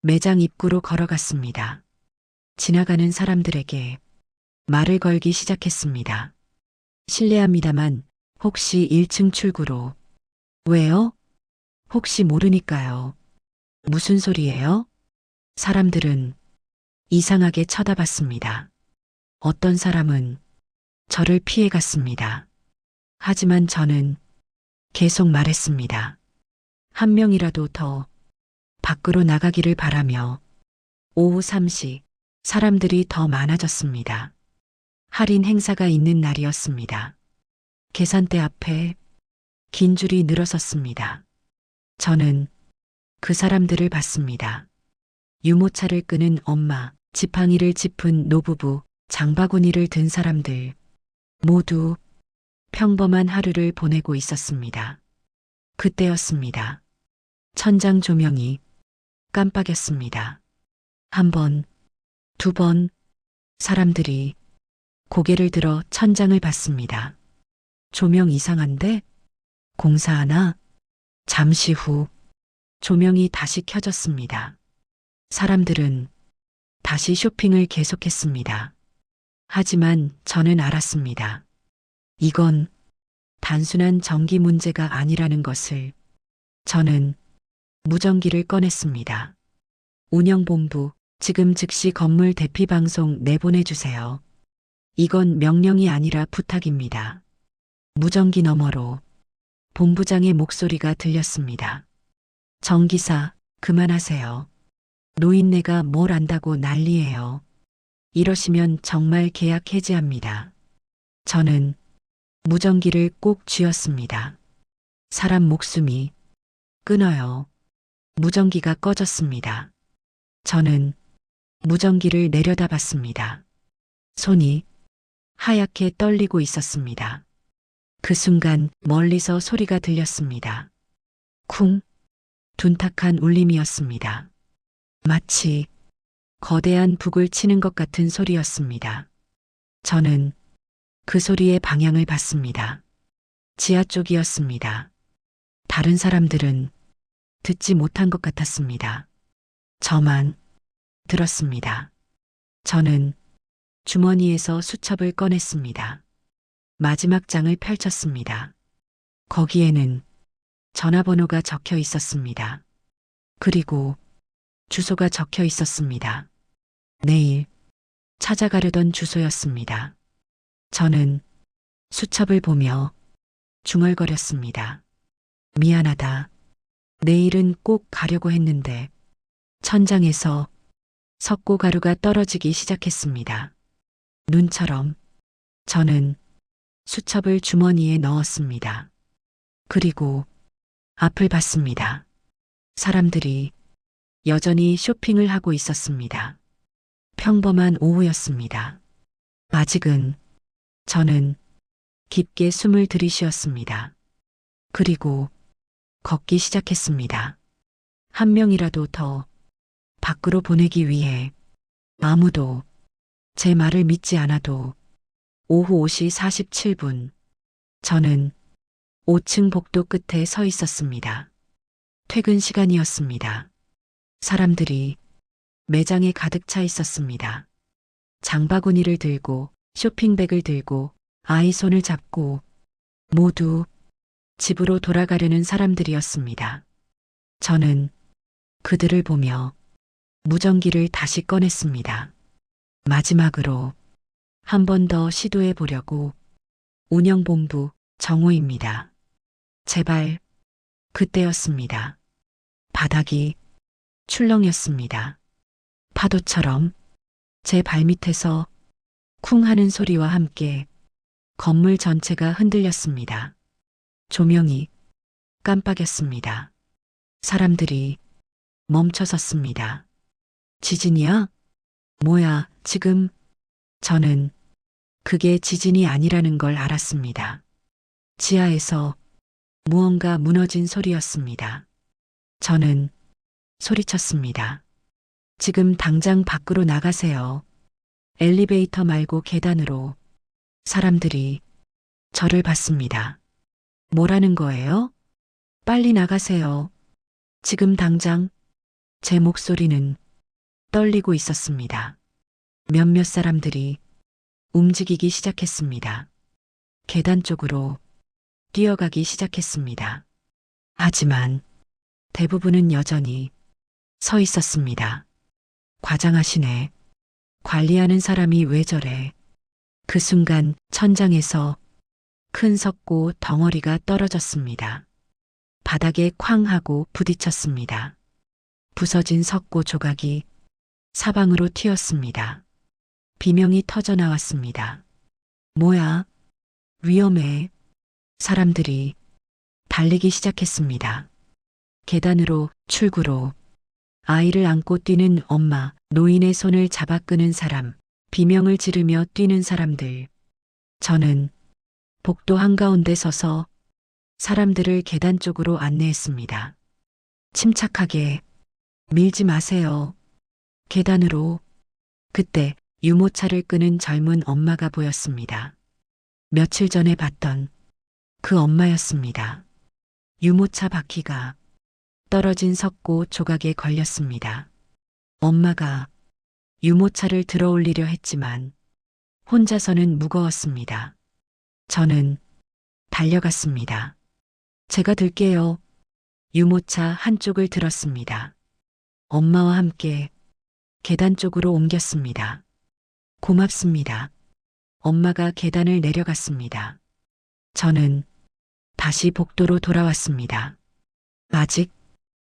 매장 입구로 걸어갔습니다. 지나가는 사람들에게 말을 걸기 시작했습니다. 실례합니다만 혹시 1층 출구로. 왜요? 혹시 모르니까요. 무슨 소리예요? 사람들은 이상하게 쳐다봤습니다. 어떤 사람은 저를 피해갔습니다. 하지만 저는 계속 말했습니다. 한 명이라도 더 밖으로 나가기를 바라며. 오후 3시 사람들이 더 많아졌습니다. 할인 행사가 있는 날이었습니다. 계산대 앞에 긴 줄이 늘어섰습니다. 저는 그 사람들을 봤습니다. 유모차를 끄는 엄마, 지팡이를 짚은 노부부, 장바구니를 든 사람들 모두 평범한 하루를 보내고 있었습니다. 그때였습니다. 천장 조명이 깜빡였습니다. 한 번, 두 번, 사람들이 고개를 들어 천장을 봤습니다. 조명 이상한데? 공사하나? 잠시 후 조명이 다시 켜졌습니다. 사람들은 다시 쇼핑을 계속했습니다. 하지만 저는 알았습니다. 이건 단순한 전기 문제가 아니라는 것을. 저는 무전기를 꺼냈습니다. 운영본부, 지금 즉시 건물 대피 방송 내보내주세요. 이건 명령이 아니라 부탁입니다. 무전기 너머로 본부장의 목소리가 들렸습니다. 정 기사, 그만하세요. 노인네가 뭘 안다고 난리예요. 이러시면 정말 계약 해지합니다. 저는 무전기를 꼭 쥐었습니다. 사람 목숨이 끊어요. 무전기가 꺼졌습니다. 저는 무전기를 내려다봤습니다. 손이 하얗게 떨리고 있었습니다. 그 순간 멀리서 소리가 들렸습니다. 쿵, 둔탁한 울림이었습니다. 마치 거대한 북을 치는 것 같은 소리였습니다. 저는 그 소리의 방향을 봤습니다. 지하 쪽이었습니다. 다른 사람들은 듣지 못한 것 같았습니다. 저만 들었습니다. 저는 주머니에서 수첩을 꺼냈습니다. 마지막 장을 펼쳤습니다. 거기에는 전화번호가 적혀 있었습니다. 그리고 주소가 적혀 있었습니다. 내일 찾아가려던 주소였습니다. 저는 수첩을 보며 중얼거렸습니다. 미안하다. 내일은 꼭 가려고 했는데 천장에서 석고가루가 떨어지기 시작했습니다. 눈처럼 저는 수첩을 주머니에 넣었습니다. 그리고 앞을 봤습니다. 사람들이 여전히 쇼핑을 하고 있었습니다. 평범한 오후였습니다. 아직은 저는 깊게 숨을 들이쉬었습니다. 그리고 걷기 시작했습니다. 한 명이라도 더 밖으로 보내기 위해 아무도 제 말을 믿지 않아도 오후 5시 47분 저는 5층 복도 끝에 서 있었습니다. 퇴근 시간이었습니다. 사람들이 매장에 가득 차 있었습니다. 장바구니를 들고 쇼핑백을 들고 아이 손을 잡고 모두 집으로 돌아가려는 사람들이었습니다. 저는 그들을 보며 무전기를 다시 꺼냈습니다. 마지막으로 한 번 더 시도해 보려고 운영본부 정호입니다. 제발 그때였습니다. 바닥이 출렁였습니다. 파도처럼 제 발밑에서 쿵 하는 소리와 함께 건물 전체가 흔들렸습니다. 조명이 깜빡였습니다. 사람들이 멈춰섰습니다. 지진이야? 뭐야, 지금? 저는 그게 지진이 아니라는 걸 알았습니다. 지하에서 무언가 무너진 소리였습니다. 저는 소리쳤습니다. 지금 당장 밖으로 나가세요. 엘리베이터 말고 계단으로. 사람들이 저를 봤습니다. 뭐라는 거예요? 빨리 나가세요. 지금 당장. 제 목소리는 떨리고 있었습니다. 몇몇 사람들이 움직이기 시작했습니다. 계단 쪽으로 뛰어가기 시작했습니다. 하지만 대부분은 여전히 서 있었습니다. 과장하시네. 관리하는 사람이 왜 저래? 그 순간 천장에서 큰 석고 덩어리가 떨어졌습니다. 바닥에 쾅 하고 부딪혔습니다. 부서진 석고 조각이 사방으로 튀었습니다. 비명이 터져 나왔습니다. 뭐야? 위험해. 사람들이 달리기 시작했습니다. 계단으로, 출구로, 아이를 안고 뛰는 엄마, 노인의 손을 잡아 끄는 사람, 비명을 지르며 뛰는 사람들. 저는 복도 한가운데 서서 사람들을 계단 쪽으로 안내했습니다. 침착하게 밀지 마세요. 계단으로. 그때 유모차를 끄는 젊은 엄마가 보였습니다. 며칠 전에 봤던 그 엄마였습니다. 유모차 바퀴가 떨어진 석고 조각에 걸렸습니다. 엄마가 유모차를 들어 올리려 했지만 혼자서는 무거웠습니다. 저는 달려갔습니다. 제가 들게요. 유모차 한쪽을 들었습니다. 엄마와 함께 계단 쪽으로 옮겼습니다. 고맙습니다. 엄마가 계단을 내려갔습니다. 저는 다시 복도로 돌아왔습니다. 아직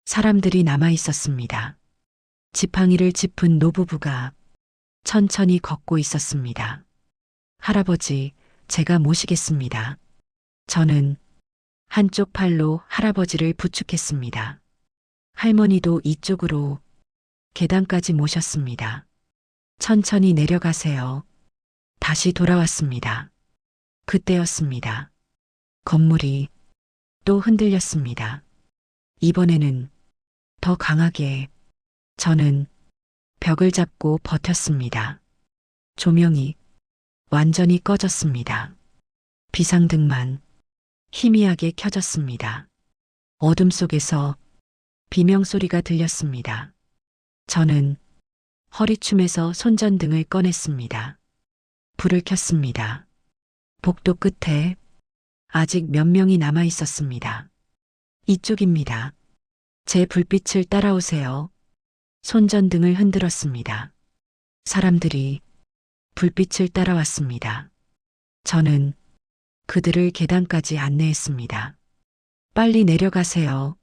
사람들이 남아 있었습니다. 지팡이를 짚은 노부부가 천천히 걷고 있었습니다. 할아버지, 제가 모시겠습니다. 저는 한쪽 팔로 할아버지를 부축했습니다. 할머니도 이쪽으로 계단까지 모셨습니다. 천천히 내려가세요. 다시 돌아왔습니다. 그때였습니다. 건물이 또 흔들렸습니다. 이번에는 더 강하게. 저는 벽을 잡고 버텼습니다. 조명이 완전히 꺼졌습니다. 비상등만 희미하게 켜졌습니다. 어둠 속에서 비명소리가 들렸습니다. 저는 허리춤에서 손전등을 꺼냈습니다. 불을 켰습니다. 복도 끝에 아직 몇 명이 남아 있었습니다. 이쪽입니다. 제 불빛을 따라오세요. 손전등을 흔들었습니다. 사람들이 불빛을 따라왔습니다. 저는 그들을 계단까지 안내했습니다. 빨리 내려가세요.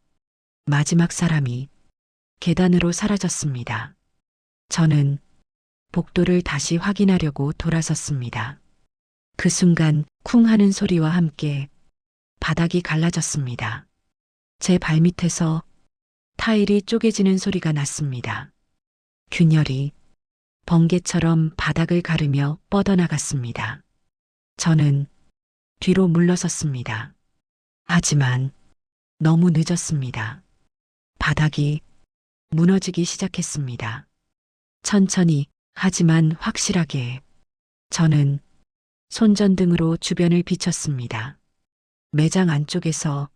마지막 사람이 계단으로 사라졌습니다. 저는 복도를 다시 확인하려고 돌아섰습니다. 그 순간 쿵 하는 소리와 함께 바닥이 갈라졌습니다. 제 발밑에서 타일이 쪼개지는 소리가 났습니다. 균열이 번개처럼 바닥을 가르며 뻗어나갔습니다. 저는 뒤로 물러섰습니다. 하지만 너무 늦었습니다. 바닥이 무너지기 시작했습니다. 천천히 하지만 확실하게 저는 손전등으로 주변을 비췄습니다. 매장 안쪽에서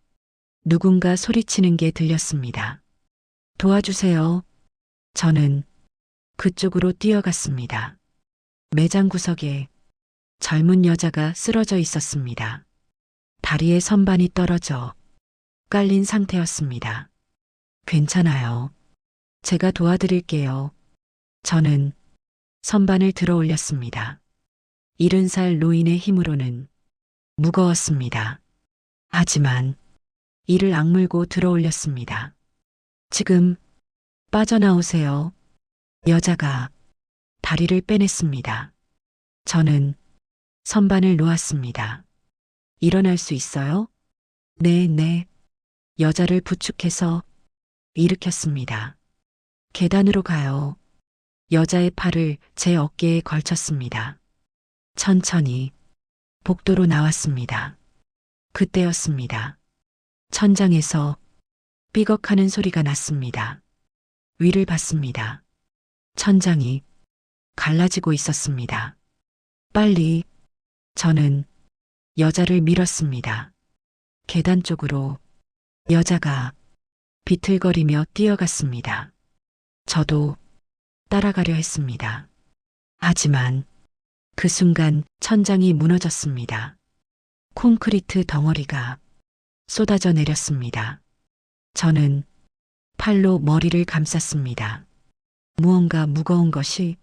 누군가 소리치는 게 들렸습니다. 도와주세요. 저는 그쪽으로 뛰어갔습니다. 매장 구석에 젊은 여자가 쓰러져 있었습니다. 다리에 선반이 떨어져 깔린 상태였습니다. 괜찮아요. 제가 도와드릴게요. 저는 선반을 들어 올렸습니다. 70살 노인의 힘으로는 무거웠습니다. 하지만 이를 악물고 들어 올렸습니다. 지금 빠져나오세요. 여자가 다리를 빼냈습니다. 저는 선반을 놓았습니다. 일어날 수 있어요? 네. 여자를 부축해서 일으켰습니다. 계단으로 가요. 여자의 팔을 제 어깨에 걸쳤습니다. 천천히 복도로 나왔습니다. 그때였습니다. 천장에서 삐걱하는 소리가 났습니다. 위를 봤습니다. 천장이 갈라지고 있었습니다. 빨리. 저는 여자를 밀었습니다. 계단 쪽으로. 여자가 비틀거리며 뛰어갔습니다. 저도 따라가려 했습니다. 하지만 그 순간 천장이 무너졌습니다. 콘크리트 덩어리가 쏟아져 내렸습니다. 저는 팔로 머리를 감쌌습니다. 무언가 무거운 것이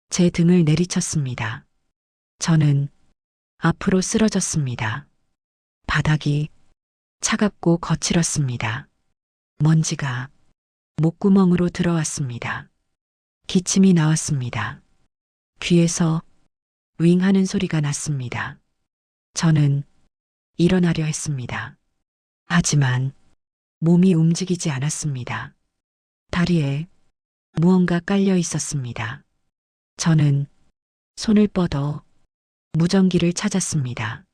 제 등을 내리쳤습니다. 저는 앞으로 쓰러졌습니다. 바닥이 차갑고 거칠었습니다. 먼지가 목구멍으로 들어왔습니다. 기침이 나왔습니다. 귀에서 윙 하는 소리가 났습니다. 저는 일어나려 했습니다. 하지만 몸이 움직이지 않았습니다. 다리에 무언가 깔려 있었습니다. 저는 손을 뻗어 무전기를 찾았습니다.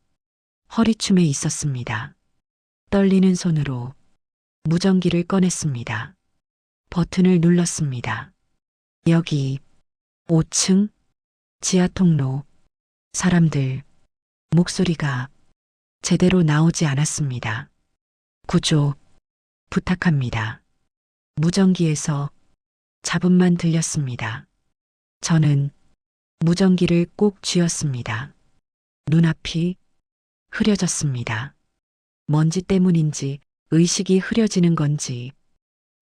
허리춤에 있었습니다. 떨리는 손으로 무전기를 꺼냈습니다. 버튼을 눌렀습니다. 여기 5층 지하 통로. 사람들 목소리가 제대로 나오지 않았습니다. 구조 부탁합니다. 무전기에서 잡음만 들렸습니다. 저는 무전기를 꼭 쥐었습니다. 눈앞이 흐려졌습니다. 먼지 때문인지 의식이 흐려지는 건지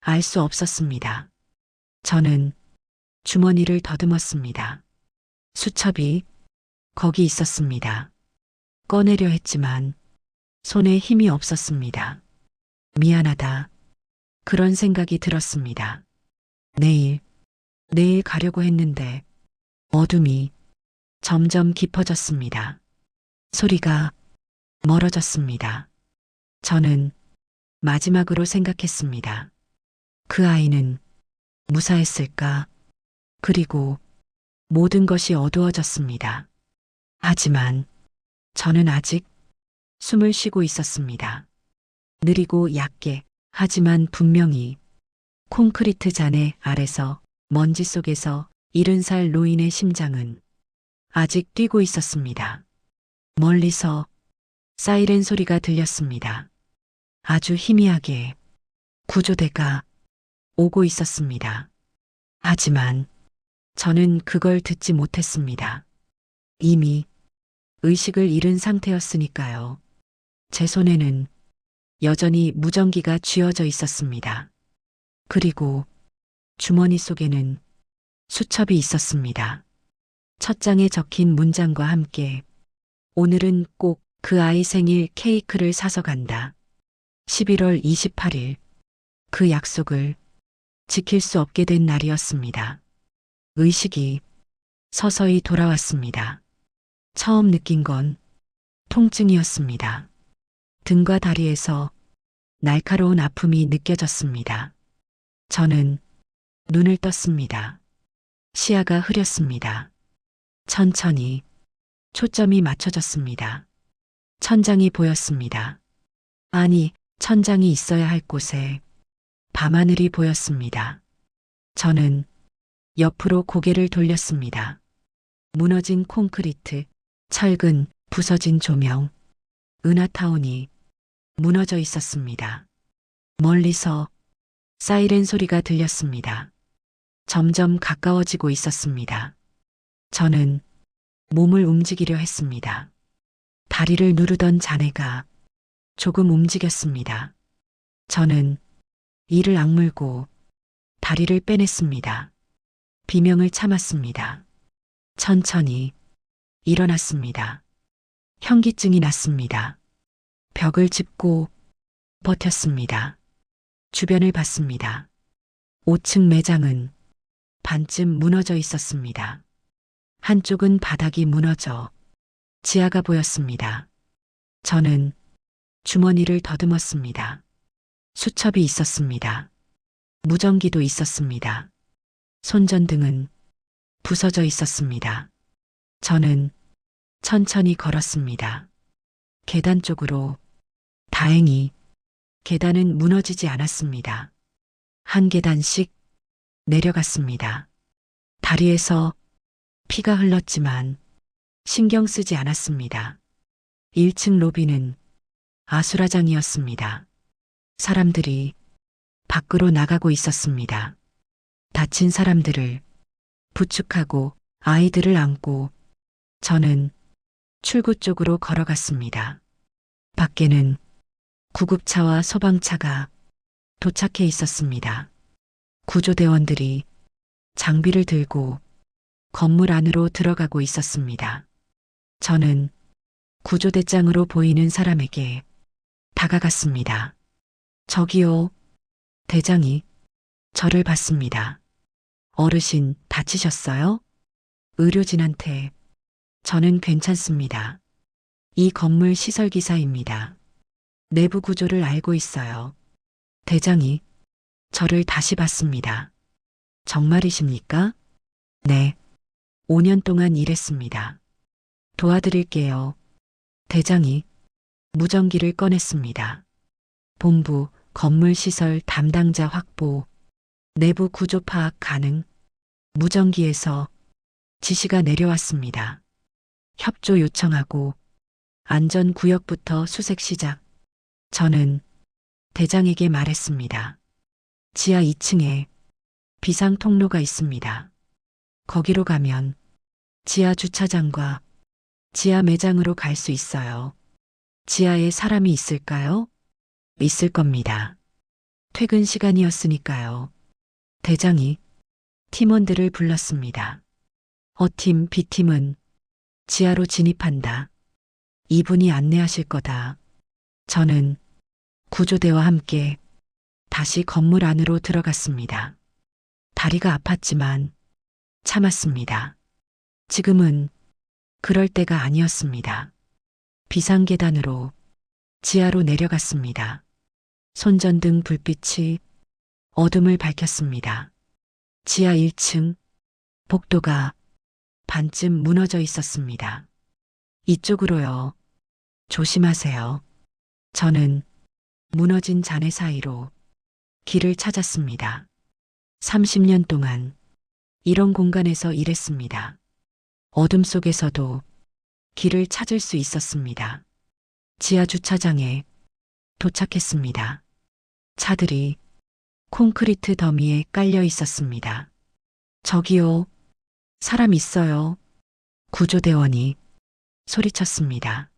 알 수 없었습니다. 저는 주머니를 더듬었습니다. 수첩이 거기 있었습니다. 꺼내려 했지만 손에 힘이 없었습니다. 미안하다. 그런 생각이 들었습니다. 내일 가려고 했는데 어둠이 점점 깊어졌습니다. 소리가 멀어졌습니다. 저는 마지막으로 생각했습니다. 그 아이는 무사했을까? 그리고 모든 것이 어두워졌습니다. 하지만 저는 아직 숨을 쉬고 있었습니다. 느리고 얕게, 하지만 분명히 콘크리트 잔해 아래서 먼지 속에서 70살 노인의 심장은 아직 뛰고 있었습니다. 멀리서 사이렌 소리가 들렸습니다. 아주 희미하게 구조대가 오고 있었습니다. 하지만 저는 그걸 듣지 못했습니다. 이미 의식을 잃은 상태였으니까요. 제 손에는 여전히 무전기가 쥐어져 있었습니다. 그리고 주머니 속에는 수첩이 있었습니다. 첫 장에 적힌 문장과 함께 오늘은 꼭 그 아이 생일 케이크를 사서 간다. 11월 28일 그 약속을 지킬 수 없게 된 날이었습니다. 의식이 서서히 돌아왔습니다. 처음 느낀 건 통증이었습니다. 등과 다리에서 날카로운 아픔이 느껴졌습니다. 저는 눈을 떴습니다. 시야가 흐렸습니다. 천천히 초점이 맞춰졌습니다. 천장이 보였습니다. 아니, 천장이 있어야 할 곳에 밤하늘이 보였습니다. 저는 옆으로 고개를 돌렸습니다. 무너진 콘크리트, 철근, 부서진 조명, 은하타운이 무너져 있었습니다. 멀리서 사이렌 소리가 들렸습니다. 점점 가까워지고 있었습니다. 저는 몸을 움직이려 했습니다. 다리를 누르던 자네가 조금 움직였습니다. 저는 이를 악물고 다리를 빼냈습니다. 비명을 참았습니다. 천천히 일어났습니다. 현기증이 났습니다. 벽을 짚고 버텼습니다. 주변을 봤습니다. 5층 매장은 반쯤 무너져 있었습니다. 한쪽은 바닥이 무너져 지하가 보였습니다. 저는 주머니를 더듬었습니다. 수첩이 있었습니다. 무전기도 있었습니다. 손전등은 부서져 있었습니다. 저는 천천히 걸었습니다. 계단 쪽으로. 다행히 계단은 무너지지 않았습니다. 한 계단씩 내려갔습니다. 다리에서 피가 흘렀지만 신경 쓰지 않았습니다. 1층 로비는 아수라장이었습니다. 사람들이 밖으로 나가고 있었습니다. 다친 사람들을 부축하고 아이들을 안고 저는 출구 쪽으로 걸어갔습니다. 밖에는 구급차와 소방차가 도착해 있었습니다. 구조대원들이 장비를 들고 건물 안으로 들어가고 있었습니다. 저는 구조대장으로 보이는 사람에게 다가갔습니다. 저기요. 대장이 저를 봤습니다. 어르신 다치셨어요? 의료진한테 저는 괜찮습니다. 이 건물 시설기사입니다. 내부 구조를 알고 있어요. 대장이 저를 다시 봤습니다. 정말이십니까? 네. 5년 동안 일했습니다. 도와드릴게요. 대장이 무전기를 꺼냈습니다. 본부 건물 시설 담당자 확보, 내부 구조 파악 가능, 무전기에서 지시가 내려왔습니다. 협조 요청하고 안전구역부터 수색 시작. 저는 대장에게 말했습니다. 지하 2층에 비상 통로가 있습니다. 거기로 가면 지하 주차장과 지하 매장으로 갈 수 있어요. 지하에 사람이 있을까요? 있을 겁니다. 퇴근 시간이었으니까요. 대장이 팀원들을 불렀습니다. A팀, B팀은 지하로 진입한다. 이분이 안내하실 거다. 저는 구조대와 함께 다시 건물 안으로 들어갔습니다. 다리가 아팠지만 참았습니다. 지금은 그럴 때가 아니었습니다. 비상계단으로 지하로 내려갔습니다. 손전등 불빛이 어둠을 밝혔습니다. 지하 1층 복도가 반쯤 무너져 있었습니다. 이쪽으로요. 조심하세요. 저는 무너진 잔해 사이로 길을 찾았습니다. 30년 동안 이런 공간에서 일했습니다. 어둠 속에서도 길을 찾을 수 있었습니다. 지하 주차장에 도착했습니다. 차들이 콘크리트 더미에 깔려 있었습니다. 저기요, 사람 있어요. 구조대원이 소리쳤습니다.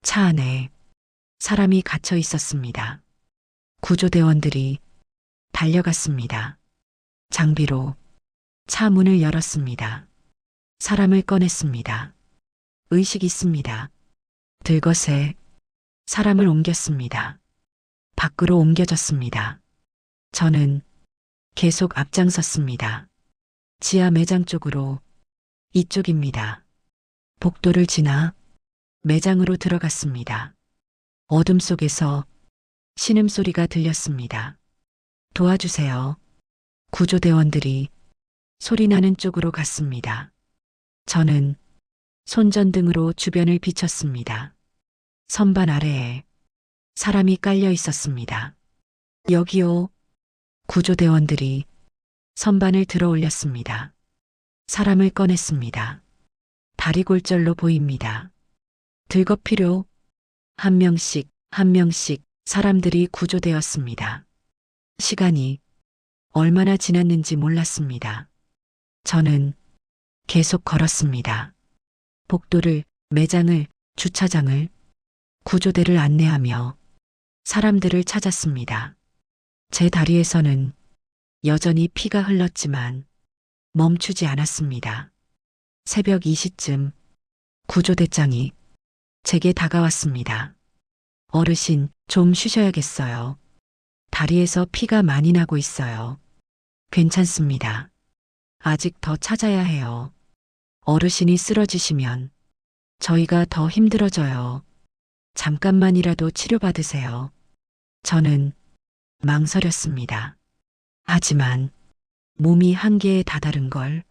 차 안에 사람이 갇혀 있었습니다. 구조대원들이 달려갔습니다. 장비로 차 문을 열었습니다. 사람을 꺼냈습니다. 의식 있습니다. 들것에 사람을 옮겼습니다. 밖으로 옮겨졌습니다. 저는 계속 앞장섰습니다. 지하 매장 쪽으로 이쪽입니다. 복도를 지나 매장으로 들어갔습니다. 어둠 속에서 신음소리가 들렸습니다. 도와주세요. 구조대원들이 소리나는 쪽으로 갔습니다. 저는 손전등으로 주변을 비췄습니다. 선반 아래에 사람이 깔려 있었습니다. 여기요. 구조대원들이 선반을 들어 올렸습니다. 사람을 꺼냈습니다. 다리 골절로 보입니다. 들것 필요. 한 명씩 사람들이 구조되었습니다. 시간이 얼마나 지났는지 몰랐습니다. 저는 계속 걸었습니다. 복도를, 매장을, 주차장을, 구조대를 안내하며 사람들을 찾았습니다. 제 다리에서는 여전히 피가 흘렀지만 멈추지 않았습니다. 새벽 2시쯤 구조대장이 제게 다가왔습니다. 어르신, 좀 쉬셔야겠어요. 다리에서 피가 많이 나고 있어요. 괜찮습니다. 아직 더 찾아야 해요. 어르신이 쓰러지시면 저희가 더 힘들어져요. 잠깐만이라도 치료받으세요. 저는 망설였습니다. 하지만 몸이 한계에 다다른 걸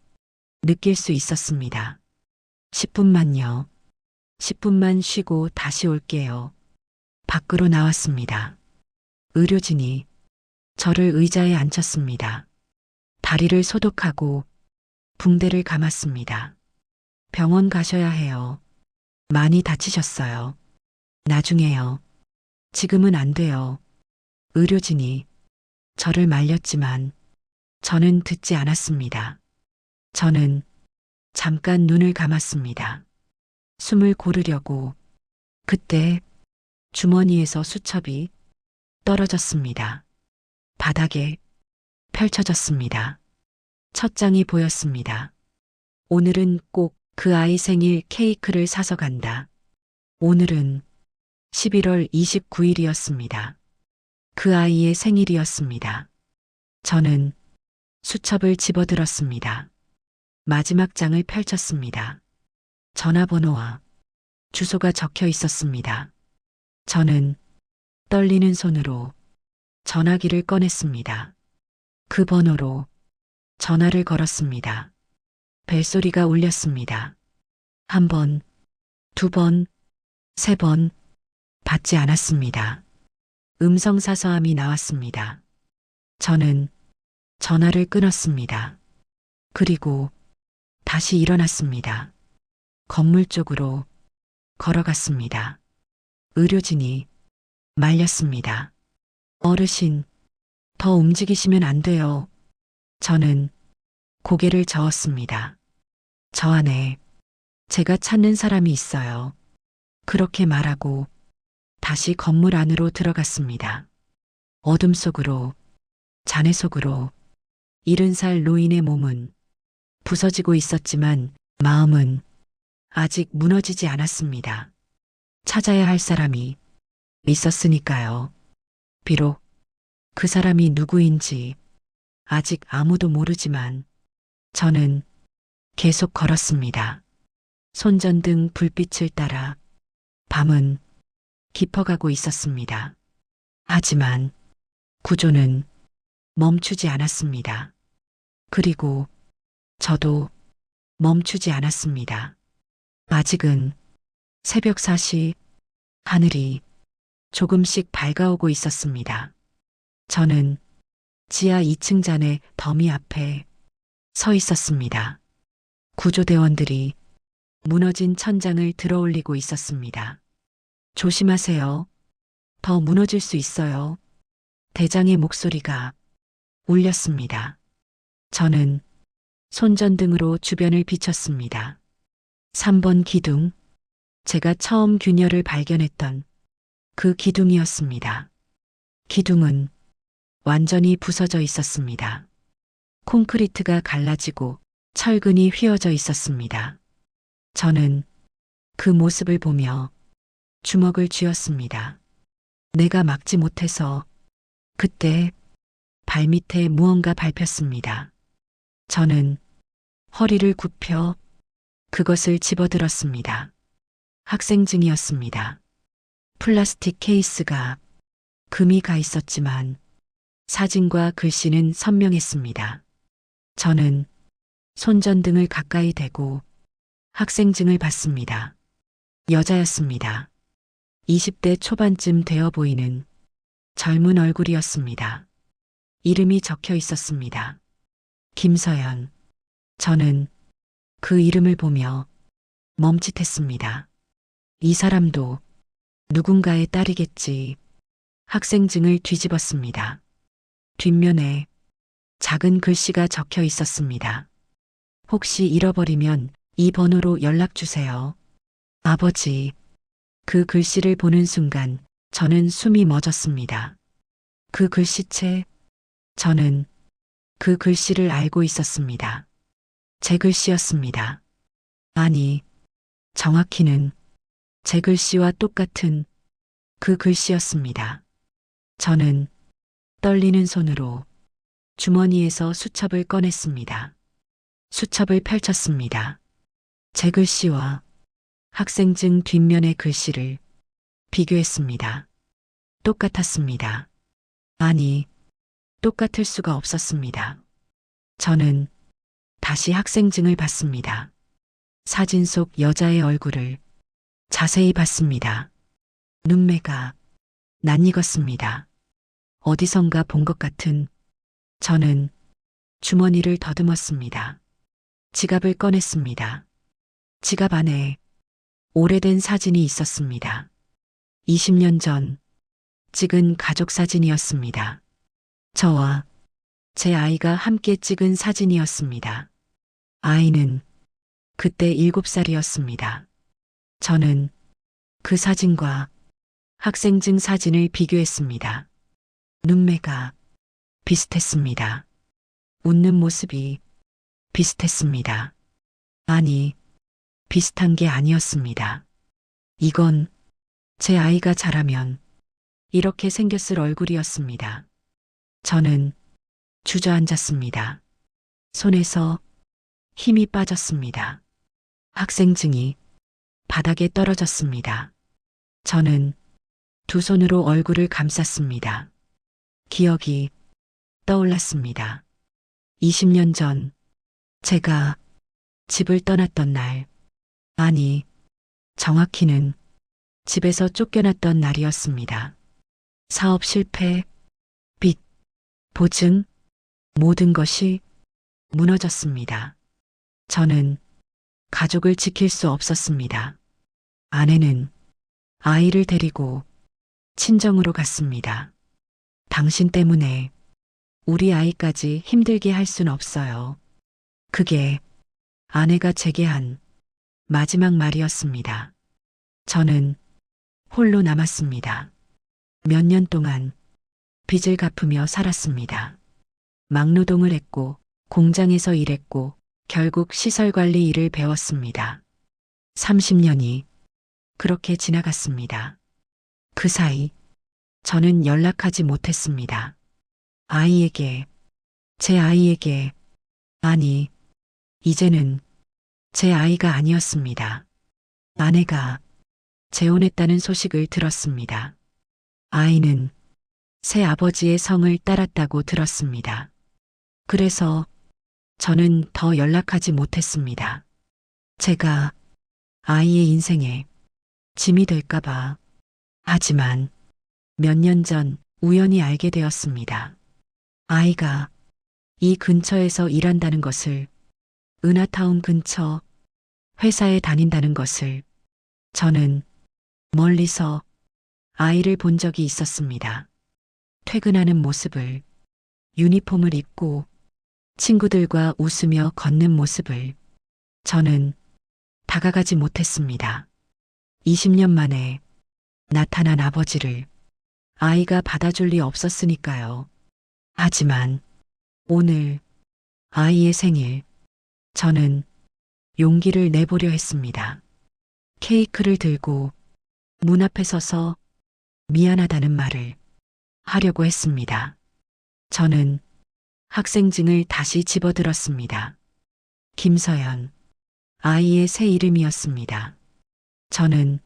느낄 수 있었습니다. 10분만요. 10분만 쉬고 다시 올게요. 밖으로 나왔습니다. 의료진이 저를 의자에 앉혔습니다. 다리를 소독하고 붕대를 감았습니다. 병원 가셔야 해요. 많이 다치셨어요. 나중에요. 지금은 안 돼요. 의료진이 저를 말렸지만 저는 듣지 않았습니다. 저는 잠깐 눈을 감았습니다. 숨을 고르려고 그때 주머니에서 수첩이 떨어졌습니다. 바닥에 펼쳐졌습니다. 첫 장이 보였습니다. 오늘은 꼭 그 아이 생일 케이크를 사서 간다. 오늘은 11월 29일이었습니다. 그 아이의 생일이었습니다. 저는 수첩을 집어들었습니다. 마지막 장을 펼쳤습니다. 전화번호와 주소가 적혀 있었습니다. 저는 떨리는 손으로 전화기를 꺼냈습니다. 그 번호로 전화를 걸었습니다. 벨소리가 울렸습니다. 한 번, 두 번, 세 번 받지 않았습니다. 음성사서함이 나왔습니다. 저는 전화를 끊었습니다. 그리고 다시 일어났습니다. 건물 쪽으로 걸어갔습니다. 의료진이 말렸습니다. 어르신, 더 움직이시면 안 돼요. 저는 고개를 저었습니다. 저 안에 제가 찾는 사람이 있어요. 그렇게 말하고 다시 건물 안으로 들어갔습니다. 어둠 속으로, 잔해 속으로 70살 노인의 몸은 부서지고 있었지만 마음은 아직 무너지지 않았습니다. 찾아야 할 사람이 있었으니까요. 비록 그 사람이 누구인지 아직 아무도 모르지만 저는 계속 걸었습니다. 손전등 불빛을 따라 밤은 깊어가고 있었습니다. 하지만 구조는 멈추지 않았습니다. 그리고 저도 멈추지 않았습니다. 아직은 새벽 4시 하늘이 조금씩 밝아오고 있었습니다. 저는 지하 2층 잔의 더미 앞에 서 있었습니다. 구조대원들이 무너진 천장을 들어올리고 있었습니다. 조심하세요. 더 무너질 수 있어요. 대장의 목소리가 울렸습니다. 저는 손전등으로 주변을 비췄습니다. 3번 기둥, 제가 처음 균열을 발견했던 그 기둥이었습니다. 기둥은 완전히 부서져 있었습니다. 콘크리트가 갈라지고 철근이 휘어져 있었습니다. 저는 그 모습을 보며 주먹을 쥐었습니다. 내가 막지 못해서 그때 발밑에 무언가 밟혔습니다. 저는 허리를 굽혀 그것을 집어들었습니다. 학생증이었습니다. 플라스틱 케이스가 금이 가 있었지만 사진과 글씨는 선명했습니다. 저는 손전등을 가까이 대고 학생증을 봤습니다. 여자였습니다. 20대 초반쯤 되어 보이는 젊은 얼굴이었습니다. 이름이 적혀 있었습니다. 김서연. 저는 그 이름을 보며 멈칫했습니다. 이 사람도 누군가의 딸이겠지. 학생증을 뒤집었습니다. 뒷면에 작은 글씨가 적혀 있었습니다. 혹시 잃어버리면 이 번호로 연락 주세요. 아버지. 그 글씨를 보는 순간 저는 숨이 멎었습니다. 그 글씨체, 저는 그 글씨를 알고 있었습니다. 제 글씨였습니다. 아니, 정확히는 제 글씨와 똑같은 그 글씨였습니다. 저는 떨리는 손으로 주머니에서 수첩을 꺼냈습니다. 수첩을 펼쳤습니다. 제 글씨와 학생증 뒷면의 글씨를 비교했습니다. 똑같았습니다. 아니, 똑같을 수가 없었습니다. 저는 다시 학생증을 봤습니다. 사진 속 여자의 얼굴을 자세히 봤습니다. 눈매가 낯익었습니다. 어디선가 본 것 같은. 저는 주머니를 더듬었습니다. 지갑을 꺼냈습니다. 지갑 안에 오래된 사진이 있었습니다. 20년 전 찍은 가족 사진이었습니다. 저와 제 아이가 함께 찍은 사진이었습니다. 아이는 그때 7살이었습니다. 저는 그 사진과 학생증 사진을 비교했습니다. 눈매가 비슷했습니다. 웃는 모습이 비슷했습니다. 아니, 비슷한 게 아니었습니다. 이건 제 아이가 자라면 이렇게 생겼을 얼굴이었습니다. 저는 주저앉았습니다. 손에서 힘이 빠졌습니다. 학생증이 바닥에 떨어졌습니다. 저는 두 손으로 얼굴을 감쌌습니다. 기억이 떠올랐습니다. 20년 전 제가 집을 떠났던 날, 아니, 정확히는 집에서 쫓겨났던 날이었습니다. 사업 실패, 빚, 보증, 모든 것이 무너졌습니다. 저는 가족을 지킬 수 없었습니다. 아내는 아이를 데리고 친정으로 갔습니다. 당신 때문에 우리 아이까지 힘들게 할 순 없어요. 그게 아내가 제게 한 마지막 말이었습니다. 저는 홀로 남았습니다. 몇 년 동안 빚을 갚으며 살았습니다. 막노동을 했고 공장에서 일했고 결국 시설관리 일을 배웠습니다. 30년이 그렇게 지나갔습니다. 그 사이 저는 연락하지 못했습니다. 아이에게, 제 아이에게, 아니, 이제는 제 아이가 아니었습니다. 아내가 재혼했다는 소식을 들었습니다. 아이는 새 아버지의 성을 따랐다고 들었습니다. 그래서 저는 더 연락하지 못했습니다. 제가 아이의 인생에 짐이 될까봐. 하지만 몇 년 전 우연히 알게 되었습니다. 아이가 이 근처에서 일한다는 것을. 은하타운 근처 회사에 다닌다는 것을 저는 멀리서 아이를 본 적이 있었습니다. 퇴근하는 모습을, 유니폼을 입고 친구들과 웃으며 걷는 모습을 저는 다가가지 못했습니다. 20년 만에 나타난 아버지를 아이가 받아줄 리 없었으니까요. 하지만 오늘 아이의 생일, 저는 용기를 내보려 했습니다. 케이크를 들고 문 앞에 서서 미안하다는 말을 하려고 했습니다. 저는 학생증을 다시 집어들었습니다. 김서연, 아이의 새 이름이었습니다. 저는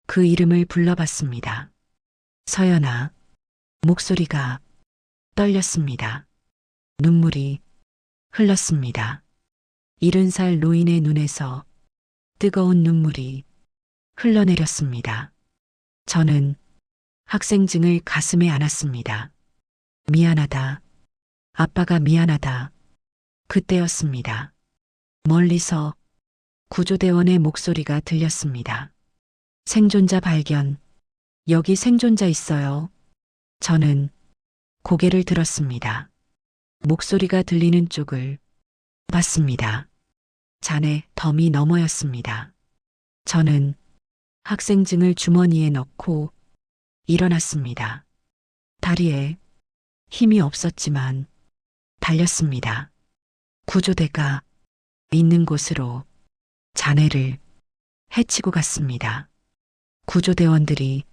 그 이름을 불러봤습니다. 서연아, 목소리가 떨렸습니다. 눈물이 흘렀습니다. 70살 노인의 눈에서 뜨거운 눈물이 흘러내렸습니다. 저는 학생증을 가슴에 안았습니다. 미안하다. 아빠가 미안하다. 그때였습니다. 멀리서 구조대원의 목소리가 들렸습니다. 생존자 발견. 여기 생존자 있어요. 저는 고개를 들었습니다. 목소리가 들리는 쪽을 봤습니다. 잔해 덤이 너머였습니다. 저는 학생증을 주머니에 넣고 일어났습니다. 다리에 힘이 없었지만 달렸습니다. 구조대가 있는 곳으로 잔해를 헤치고 갔습니다. 구조대원들이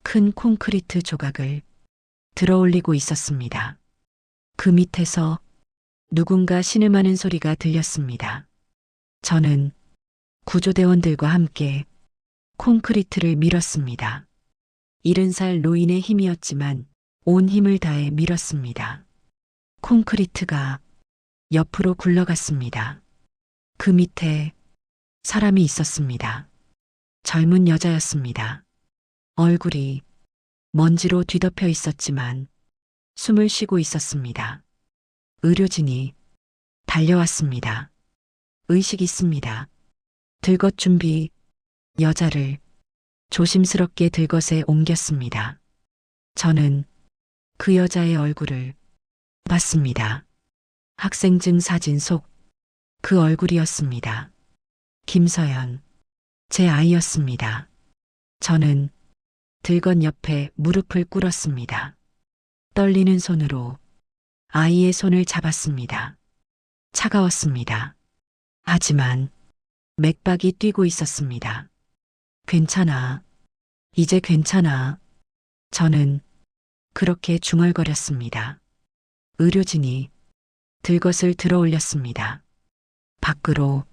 큰 콘크리트 조각을 들어올리고 있었습니다. 그 밑에서 누군가 신음하는 소리가 들렸습니다. 저는 구조대원들과 함께 콘크리트를 밀었습니다. 70살 노인의 힘이었지만 온 힘을 다해 밀었습니다. 콘크리트가 옆으로 굴러갔습니다. 그 밑에 사람이 있었습니다. 젊은 여자였습니다. 얼굴이 먼지로 뒤덮여 있었지만 숨을 쉬고 있었습니다. 의료진이 달려왔습니다. 의식 있습니다. 들것 준비. 여자를 조심스럽게 들것에 옮겼습니다. 저는 그 여자의 얼굴을 봤습니다. 학생증 사진 속 그 얼굴이었습니다. 김서연, 제 아이였습니다. 저는 들것 옆에 무릎을 꿇었습니다. 떨리는 손으로 아이의 손을 잡았습니다. 차가웠습니다. 하지만 맥박이 뛰고 있었습니다. 괜찮아. 이제 괜찮아. 저는 그렇게 중얼거렸습니다. 의료진이 들것을 들어 올렸습니다. 밖으로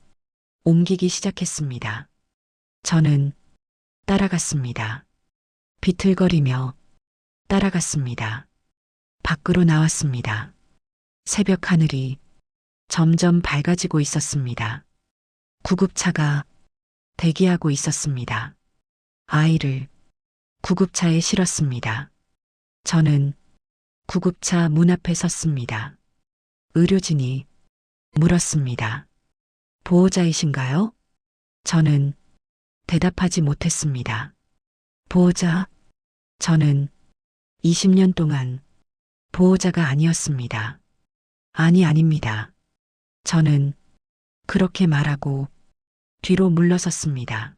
옮기기 시작했습니다. 저는 따라갔습니다. 비틀거리며 따라갔습니다. 밖으로 나왔습니다. 새벽 하늘이 점점 밝아지고 있었습니다. 구급차가 대기하고 있었습니다. 아이를 구급차에 실었습니다. 저는 구급차 문 앞에 섰습니다. 의료진이 물었습니다. 보호자이신가요? 저는 대답하지 못했습니다. 보호자? 저는 20년 동안 보호자가 아니었습니다. 아닙니다. 저는 그렇게 말하고 뒤로 물러섰습니다.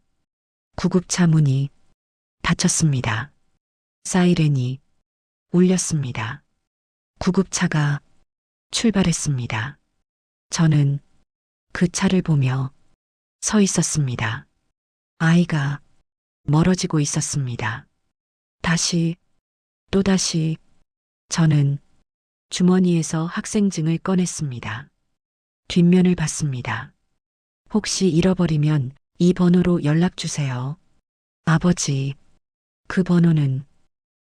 구급차 문이 닫혔습니다. 사이렌이 울렸습니다. 구급차가 출발했습니다. 저는 그 차를 보며 서 있었습니다. 아이가 멀어지고 있었습니다. 다시, 또다시 저는 주머니에서 학생증을 꺼냈습니다. 뒷면을 봤습니다. 혹시 잃어버리면 이 번호로 연락 주세요. 아버지, 그 번호는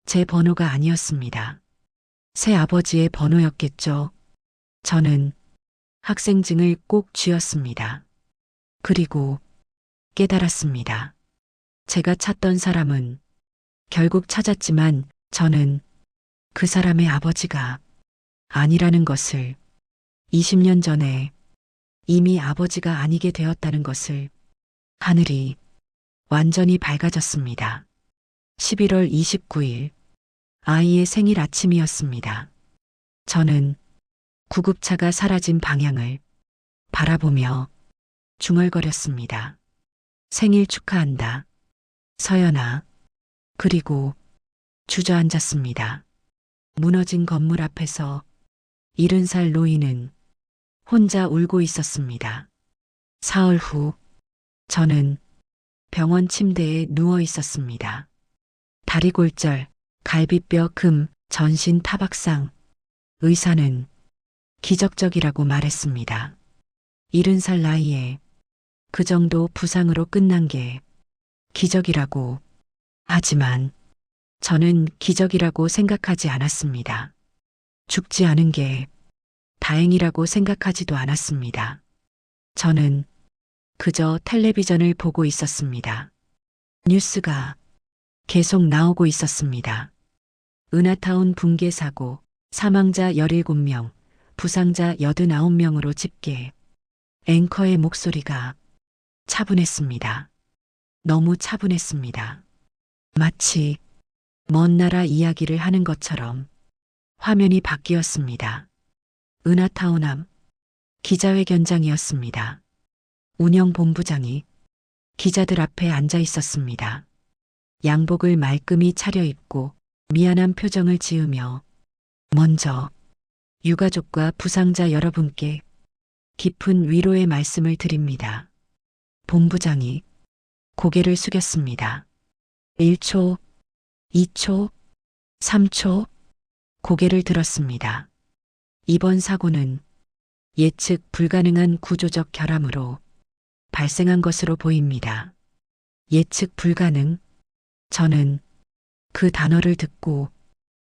제 번호가 아니었습니다. 새 아버지의 번호였겠죠. 저는 학생증을 꼭 쥐었습니다. 그리고 깨달았습니다. 제가 찾던 사람은 결국 찾았지만 저는 그 사람의 아버지가 아니라는 것을 20년 전에 이미 아버지가 아니게 되었다는 것을 하늘이 완전히 밝아졌습니다. 11월 29일 아이의 생일 아침이었습니다. 저는 구급차가 사라진 방향을 바라보며 중얼거렸습니다. 생일 축하한다. 서연아. 그리고 주저앉았습니다. 무너진 건물 앞에서 70살 노인은 혼자 울고 있었습니다. 사흘 후 저는 병원 침대에 누워 있었습니다. 다리골절, 갈비뼈 금, 전신 타박상. 의사는 기적적이라고 말했습니다. 70살 나이에 그 정도 부상으로 끝난 게 기적이라고. 하지만 저는 기적이라고 생각하지 않았습니다. 죽지 않은 게 다행이라고 생각하지도 않았습니다. 저는 그저 텔레비전을 보고 있었습니다. 뉴스가 계속 나오고 있었습니다. 은하타운 붕괴 사고, 사망자 17명, 부상자 89명으로 집계. 앵커의 목소리가 차분했습니다. 너무 차분했습니다. 마치 먼 나라 이야기를 하는 것처럼. 화면이 바뀌었습니다. 은하타운 앞 기자회견장이었습니다. 운영본부장이 기자들 앞에 앉아 있었습니다. 양복을 말끔히 차려입고 미안한 표정을 지으며 먼저 유가족과 부상자 여러분께 깊은 위로의 말씀을 드립니다. 본부장이 고개를 숙였습니다. 1초, 2초, 3초 고개를 들었습니다. 이번 사고는 예측 불가능한 구조적 결함으로 발생한 것으로 보입니다. 예측 불가능. 저는 그 단어를 듣고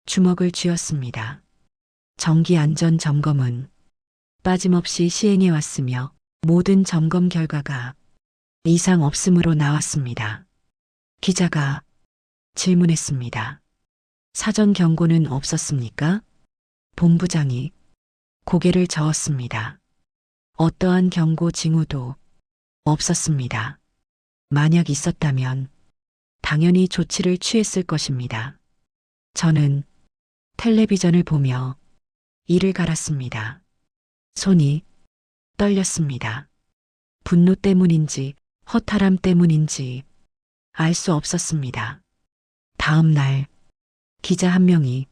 주먹을 쥐었습니다. 정기 안전 점검은 빠짐없이 시행해 왔으며 모든 점검 결과가 이상 없음으로 나왔습니다. 기자가 질문했습니다. 사전 경고는 없었습니까? 본부장이 고개를 저었습니다. 어떠한 경고 징후도 없었습니다. 만약 있었다면 당연히 조치를 취했을 것입니다. 저는 텔레비전을 보며 이를 갈았습니다. 손이 떨렸습니다. 분노 때문인지 허탈함 때문인지 알 수 없었습니다. 다음 날 기자 한 명이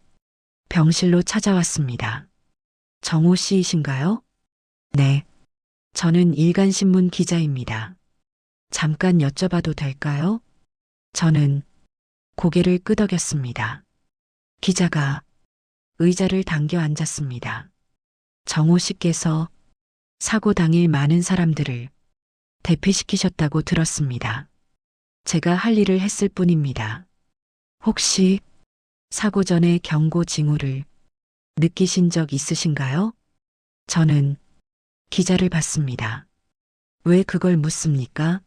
병실로 찾아왔습니다. 정호 씨이신가요? 네. 저는 일간신문 기자입니다. 잠깐 여쭤봐도 될까요? 저는 고개를 끄덕였습니다. 기자가 의자를 당겨 앉았습니다. 정호 씨께서 사고 당일 많은 사람들을 대피시키셨다고 들었습니다. 제가 할 일을 했을 뿐입니다. 혹시 사고 전에 경고 징후를 느끼신 적 있으신가요? 저는 기자를 봤습니다. 왜 그걸 묻습니까?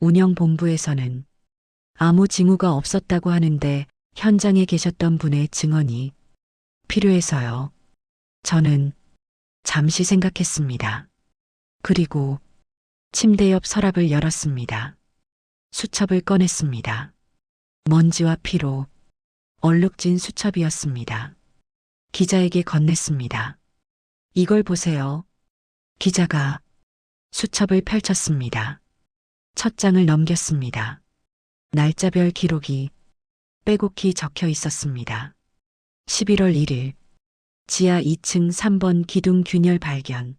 운영본부에서는 아무 징후가 없었다고 하는데 현장에 계셨던 분의 증언이 필요해서요. 저는 잠시 생각했습니다. 그리고 침대 옆 서랍을 열었습니다. 수첩을 꺼냈습니다. 먼지와 피로 얼룩진 수첩이었습니다. 기자에게 건넸습니다. 이걸 보세요. 기자가 수첩을 펼쳤습니다. 첫 장을 넘겼습니다. 날짜별 기록이 빼곡히 적혀 있었습니다. 11월 1일 지하 2층 3번 기둥 균열 발견.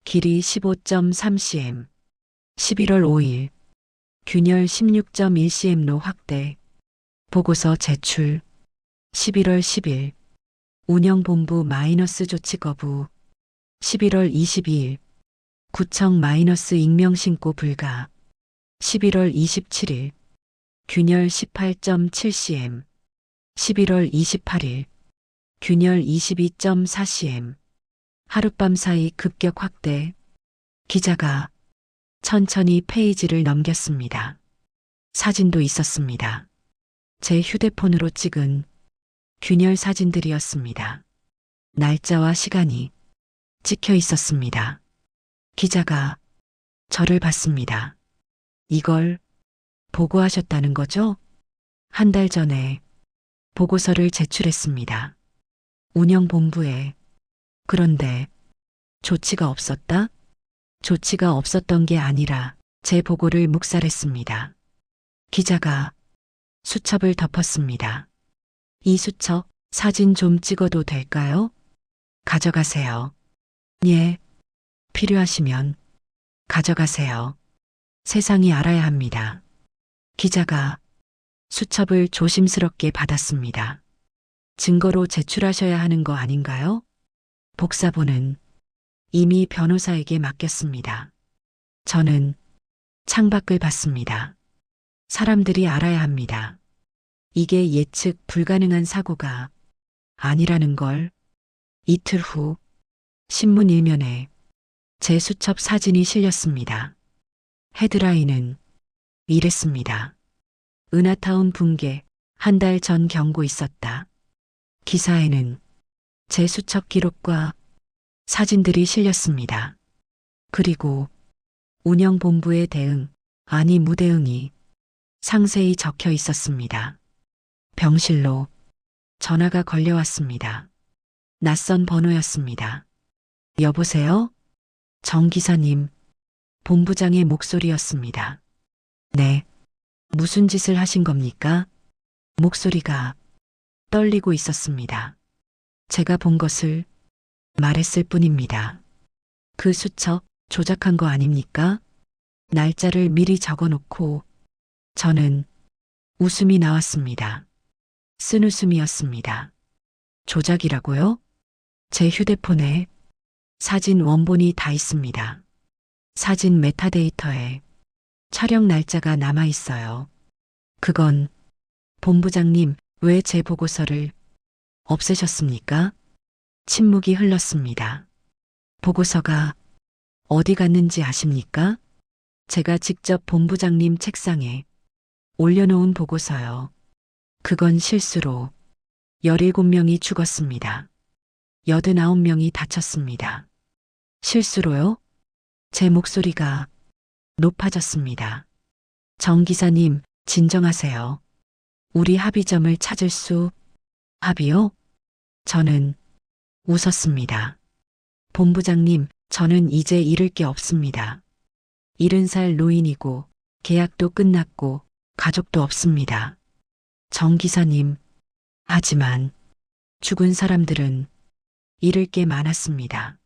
길이 15.3cm. 11월 5일 균열 16.1cm로 확대. 보고서 제출. 11월 10일 운영본부 마이너스 조치 거부. 11월 22일 구청 마이너스 익명 신고 불가. 11월 27일 균열 18.7cm. 11월 28일 균열 22.4cm. 하룻밤 사이 급격 확대. 기자가 천천히 페이지를 넘겼습니다. 사진도 있었습니다. 제 휴대폰으로 찍은 균열 사진들이었습니다. 날짜와 시간이 찍혀 있었습니다. 기자가 저를 봤습니다. 이걸 보고하셨다는 거죠? 한 달 전에 보고서를 제출했습니다. 운영본부에. 그런데 조치가 없었다? 조치가 없었던 게 아니라 제 보고를 묵살했습니다. 기자가 수첩을 덮었습니다. 이 수첩 사진 좀 찍어도 될까요? 가져가세요. 예. 필요하시면 가져가세요. 세상이 알아야 합니다. 기자가 수첩을 조심스럽게 받았습니다. 증거로 제출하셔야 하는 거 아닌가요? 복사본은 이미 변호사에게 맡겼습니다. 저는 창밖을 봤습니다. 사람들이 알아야 합니다. 이게 예측 불가능한 사고가 아니라는 걸. 이틀 후 신문 일면에 제 수첩 사진이 실렸습니다. 헤드라인은 이랬습니다. 은하타운 붕괴 한 달 전 경고 있었다. 기사에는 제 수첩 기록과 사진들이 실렸습니다. 그리고 운영본부의 대응, 아니 무대응이 상세히 적혀 있었습니다. 병실로 전화가 걸려왔습니다. 낯선 번호였습니다. 여보세요? 정 기사님, 본부장의 목소리였습니다. 네. 무슨 짓을 하신 겁니까? 목소리가 떨리고 있었습니다. 제가 본 것을 말했을 뿐입니다. 그 수첩 조작한 거 아닙니까? 날짜를 미리 적어 놓고 저는 웃음이 나왔습니다. 쓴 웃음이었습니다. 조작이라고요? 제 휴대폰에 사진 원본이 다 있습니다. 사진 메타데이터에 촬영 날짜가 남아 있어요. 그건 본부장님 왜 제 보고서를 없애셨습니까? 침묵이 흘렀습니다. 보고서가 어디 갔는지 아십니까? 제가 직접 본부장님 책상에 올려놓은 보고서요. 그건 실수로 17명이 죽었습니다. 89명이 다쳤습니다. 실수로요? 제 목소리가 높아졌습니다. 정 기사님, 진정하세요. 우리 합의점을 찾을 수, 합의요? 저는 웃었습니다. 본부장님, 저는 이제 잃을 게 없습니다. 70살 노인이고, 계약도 끝났고, 가족도 없습니다. 정 기사님, 하지만 죽은 사람들은 잃을 게 많았습니다.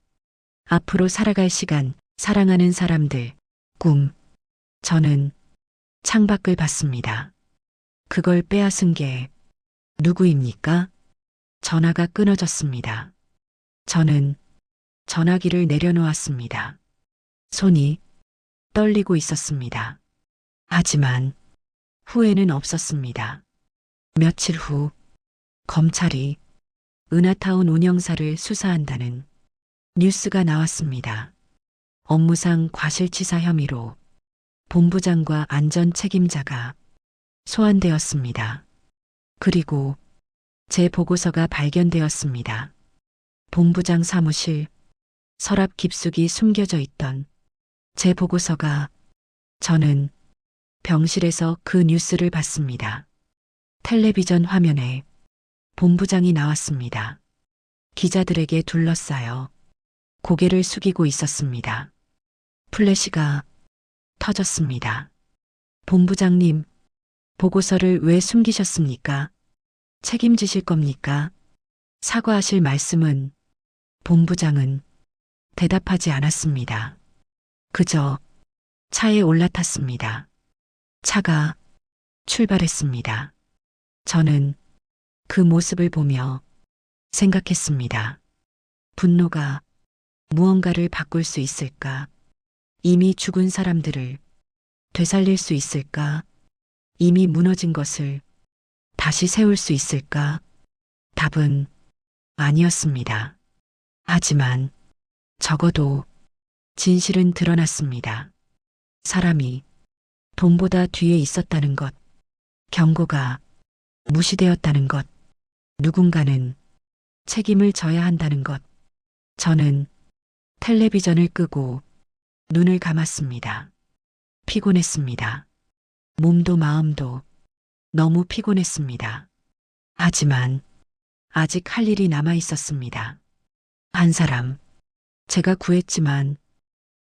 앞으로 살아갈 시간, 사랑하는 사람들, 꿈. 저는 창밖을 봤습니다. 그걸 빼앗은 게 누구입니까? 전화가 끊어졌습니다. 저는 전화기를 내려놓았습니다. 손이 떨리고 있었습니다. 하지만 후회는 없었습니다. 며칠 후 검찰이 은하타운 운영사를 수사한다는 뉴스가 나왔습니다. 업무상 과실치사 혐의로 본부장과 안전 책임자가 소환되었습니다. 그리고 제 보고서가 발견되었습니다. 본부장 사무실 서랍 깊숙이 숨겨져 있던 제 보고서가. 저는 병실에서 그 뉴스를 봤습니다. 텔레비전 화면에 본부장이 나왔습니다. 기자들에게 둘러싸여 고개를 숙이고 있었습니다. 플래시가 터졌습니다. 본부장님, 보고서를 왜 숨기셨습니까? 책임지실 겁니까? 사과하실 말씀은. 본부장은 대답하지 않았습니다. 그저 차에 올라탔습니다. 차가 출발했습니다. 저는 그 모습을 보며 생각했습니다. 분노가 무언가를 바꿀 수 있을까? 이미 죽은 사람들을 되살릴 수 있을까? 이미 무너진 것을 다시 세울 수 있을까? 답은 아니었습니다. 하지만 적어도 진실은 드러났습니다. 사람이 돈보다 뒤에 있었다는 것, 경고가 무시되었다는 것, 누군가는 책임을 져야 한다는 것. 저는 텔레비전을 끄고 눈을 감았습니다. 피곤했습니다. 몸도 마음도 너무 피곤했습니다. 하지만 아직 할 일이 남아 있었습니다. 한 사람, 제가 구했지만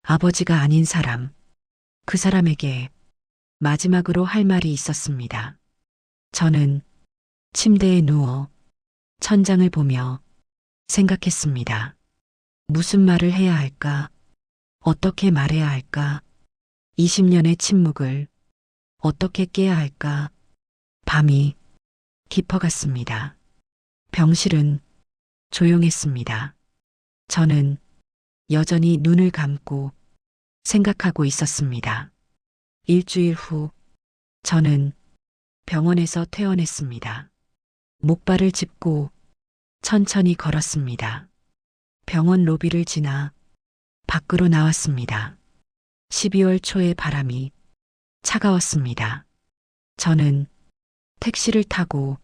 아버지가 아닌 사람, 그 사람에게 마지막으로 할 말이 있었습니다. 저는 침대에 누워 천장을 보며 생각했습니다. 무슨 말을 해야 할까? 어떻게 말해야 할까? 20년의 침묵을 어떻게 깨야 할까? 밤이 깊어갔습니다. 병실은 조용했습니다. 저는 여전히 눈을 감고 생각하고 있었습니다. 일주일 후 저는 병원에서 퇴원했습니다. 목발을 짚고 천천히 걸었습니다. 병원 로비를 지나 밖으로 나왔습니다. 12월 초의 바람이 차가웠습니다. 저는 택시를 타고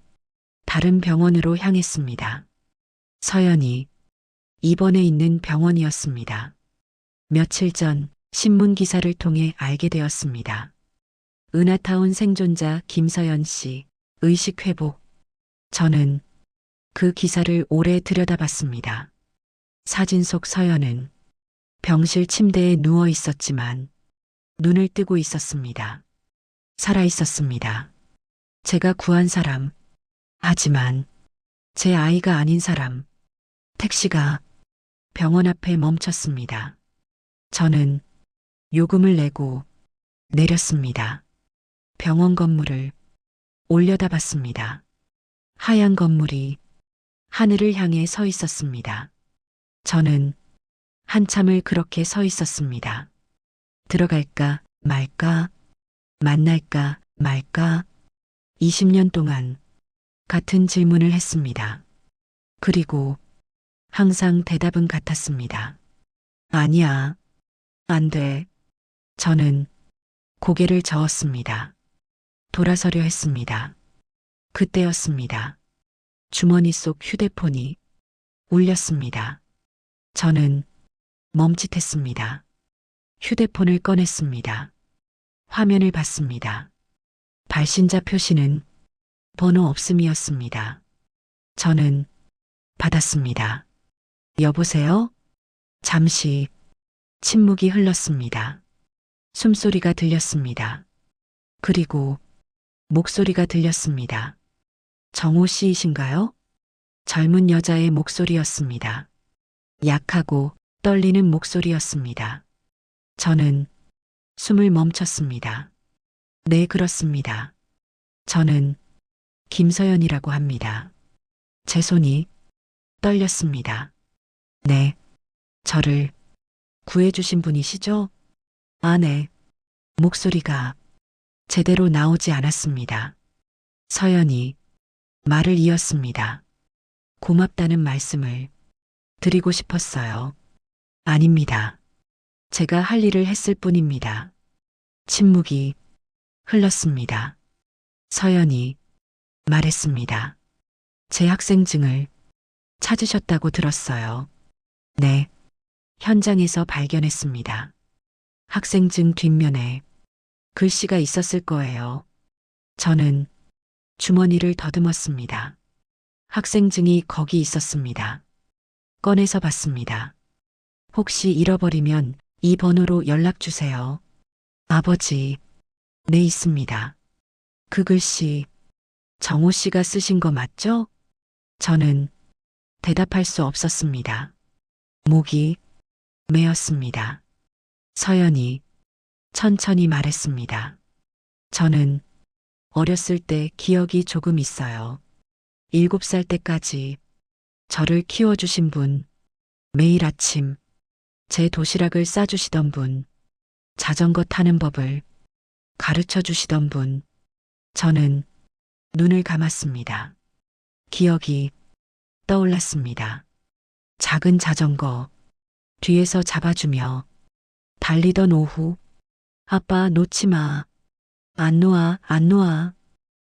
다른 병원으로 향했습니다. 서연이 입원해 있는 병원이었습니다. 며칠 전 신문 기사를 통해 알게 되었습니다. 은하타운 생존자 김서연 씨 의식 회복. 저는 그 기사를 오래 들여다봤습니다. 사진 속 서연은 병실 침대에 누워 있었지만 눈을 뜨고 있었습니다. 살아 있었습니다. 제가 구한 사람, 하지만 제 아이가 아닌 사람. 택시가 병원 앞에 멈췄습니다. 저는 요금을 내고 내렸습니다. 병원 건물을 올려다봤습니다. 하얀 건물이 하늘을 향해 서 있었습니다. 저는 한참을 그렇게 서 있었습니다. 들어갈까 말까, 만날까 말까, 20년 동안 같은 질문을 했습니다. 그리고 항상 대답은 같았습니다. 아니야, 안 돼. 저는 고개를 저었습니다. 돌아서려 했습니다. 그때였습니다. 주머니 속 휴대폰이 울렸습니다. 저는 멈칫했습니다. 휴대폰을 꺼냈습니다. 화면을 봤습니다. 발신자 표시는 번호 없음이었습니다. 저는 받았습니다. 여보세요? 잠시 침묵이 흘렀습니다. 숨소리가 들렸습니다. 그리고 목소리가 들렸습니다. 정호 씨이신가요? 젊은 여자의 목소리였습니다. 약하고 떨리는 목소리였습니다. 저는 숨을 멈췄습니다. 네, 그렇습니다. 저는 김서연이라고 합니다. 제 손이 떨렸습니다. 네, 저를 구해주신 분이시죠? 아, 네. 목소리가 제대로 나오지 않았습니다. 서연이 말을 이었습니다. 고맙다는 말씀을 드리고 싶었어요. 아닙니다. 제가 할 일을 했을 뿐입니다. 침묵이 흘렀습니다. 서연이 말했습니다. 제 학생증을 찾으셨다고 들었어요. 네, 현장에서 발견했습니다. 학생증 뒷면에 글씨가 있었을 거예요. 저는 주머니를 더듬었습니다. 학생증이 거기 있었습니다. 꺼내서 봤습니다. 혹시 잃어버리면 이 번호로 연락 주세요. 아버지, 네, 있습니다. 그 글씨 정호 씨가 쓰신 거 맞죠? 저는 대답할 수 없었습니다. 목이 메었습니다. 서연이 천천히 말했습니다. 저는 어렸을 때 기억이 조금 있어요. 7살 때까지 저를 키워주신 분, 매일 아침 제 도시락을 싸주시던 분, 자전거 타는 법을 가르쳐 주시던 분. 저는 눈을 감았습니다. 기억이 떠올랐습니다. 작은 자전거 뒤에서 잡아주며 달리던 오후. 아빠, 놓지 마. 안 놓아, 안 놓아.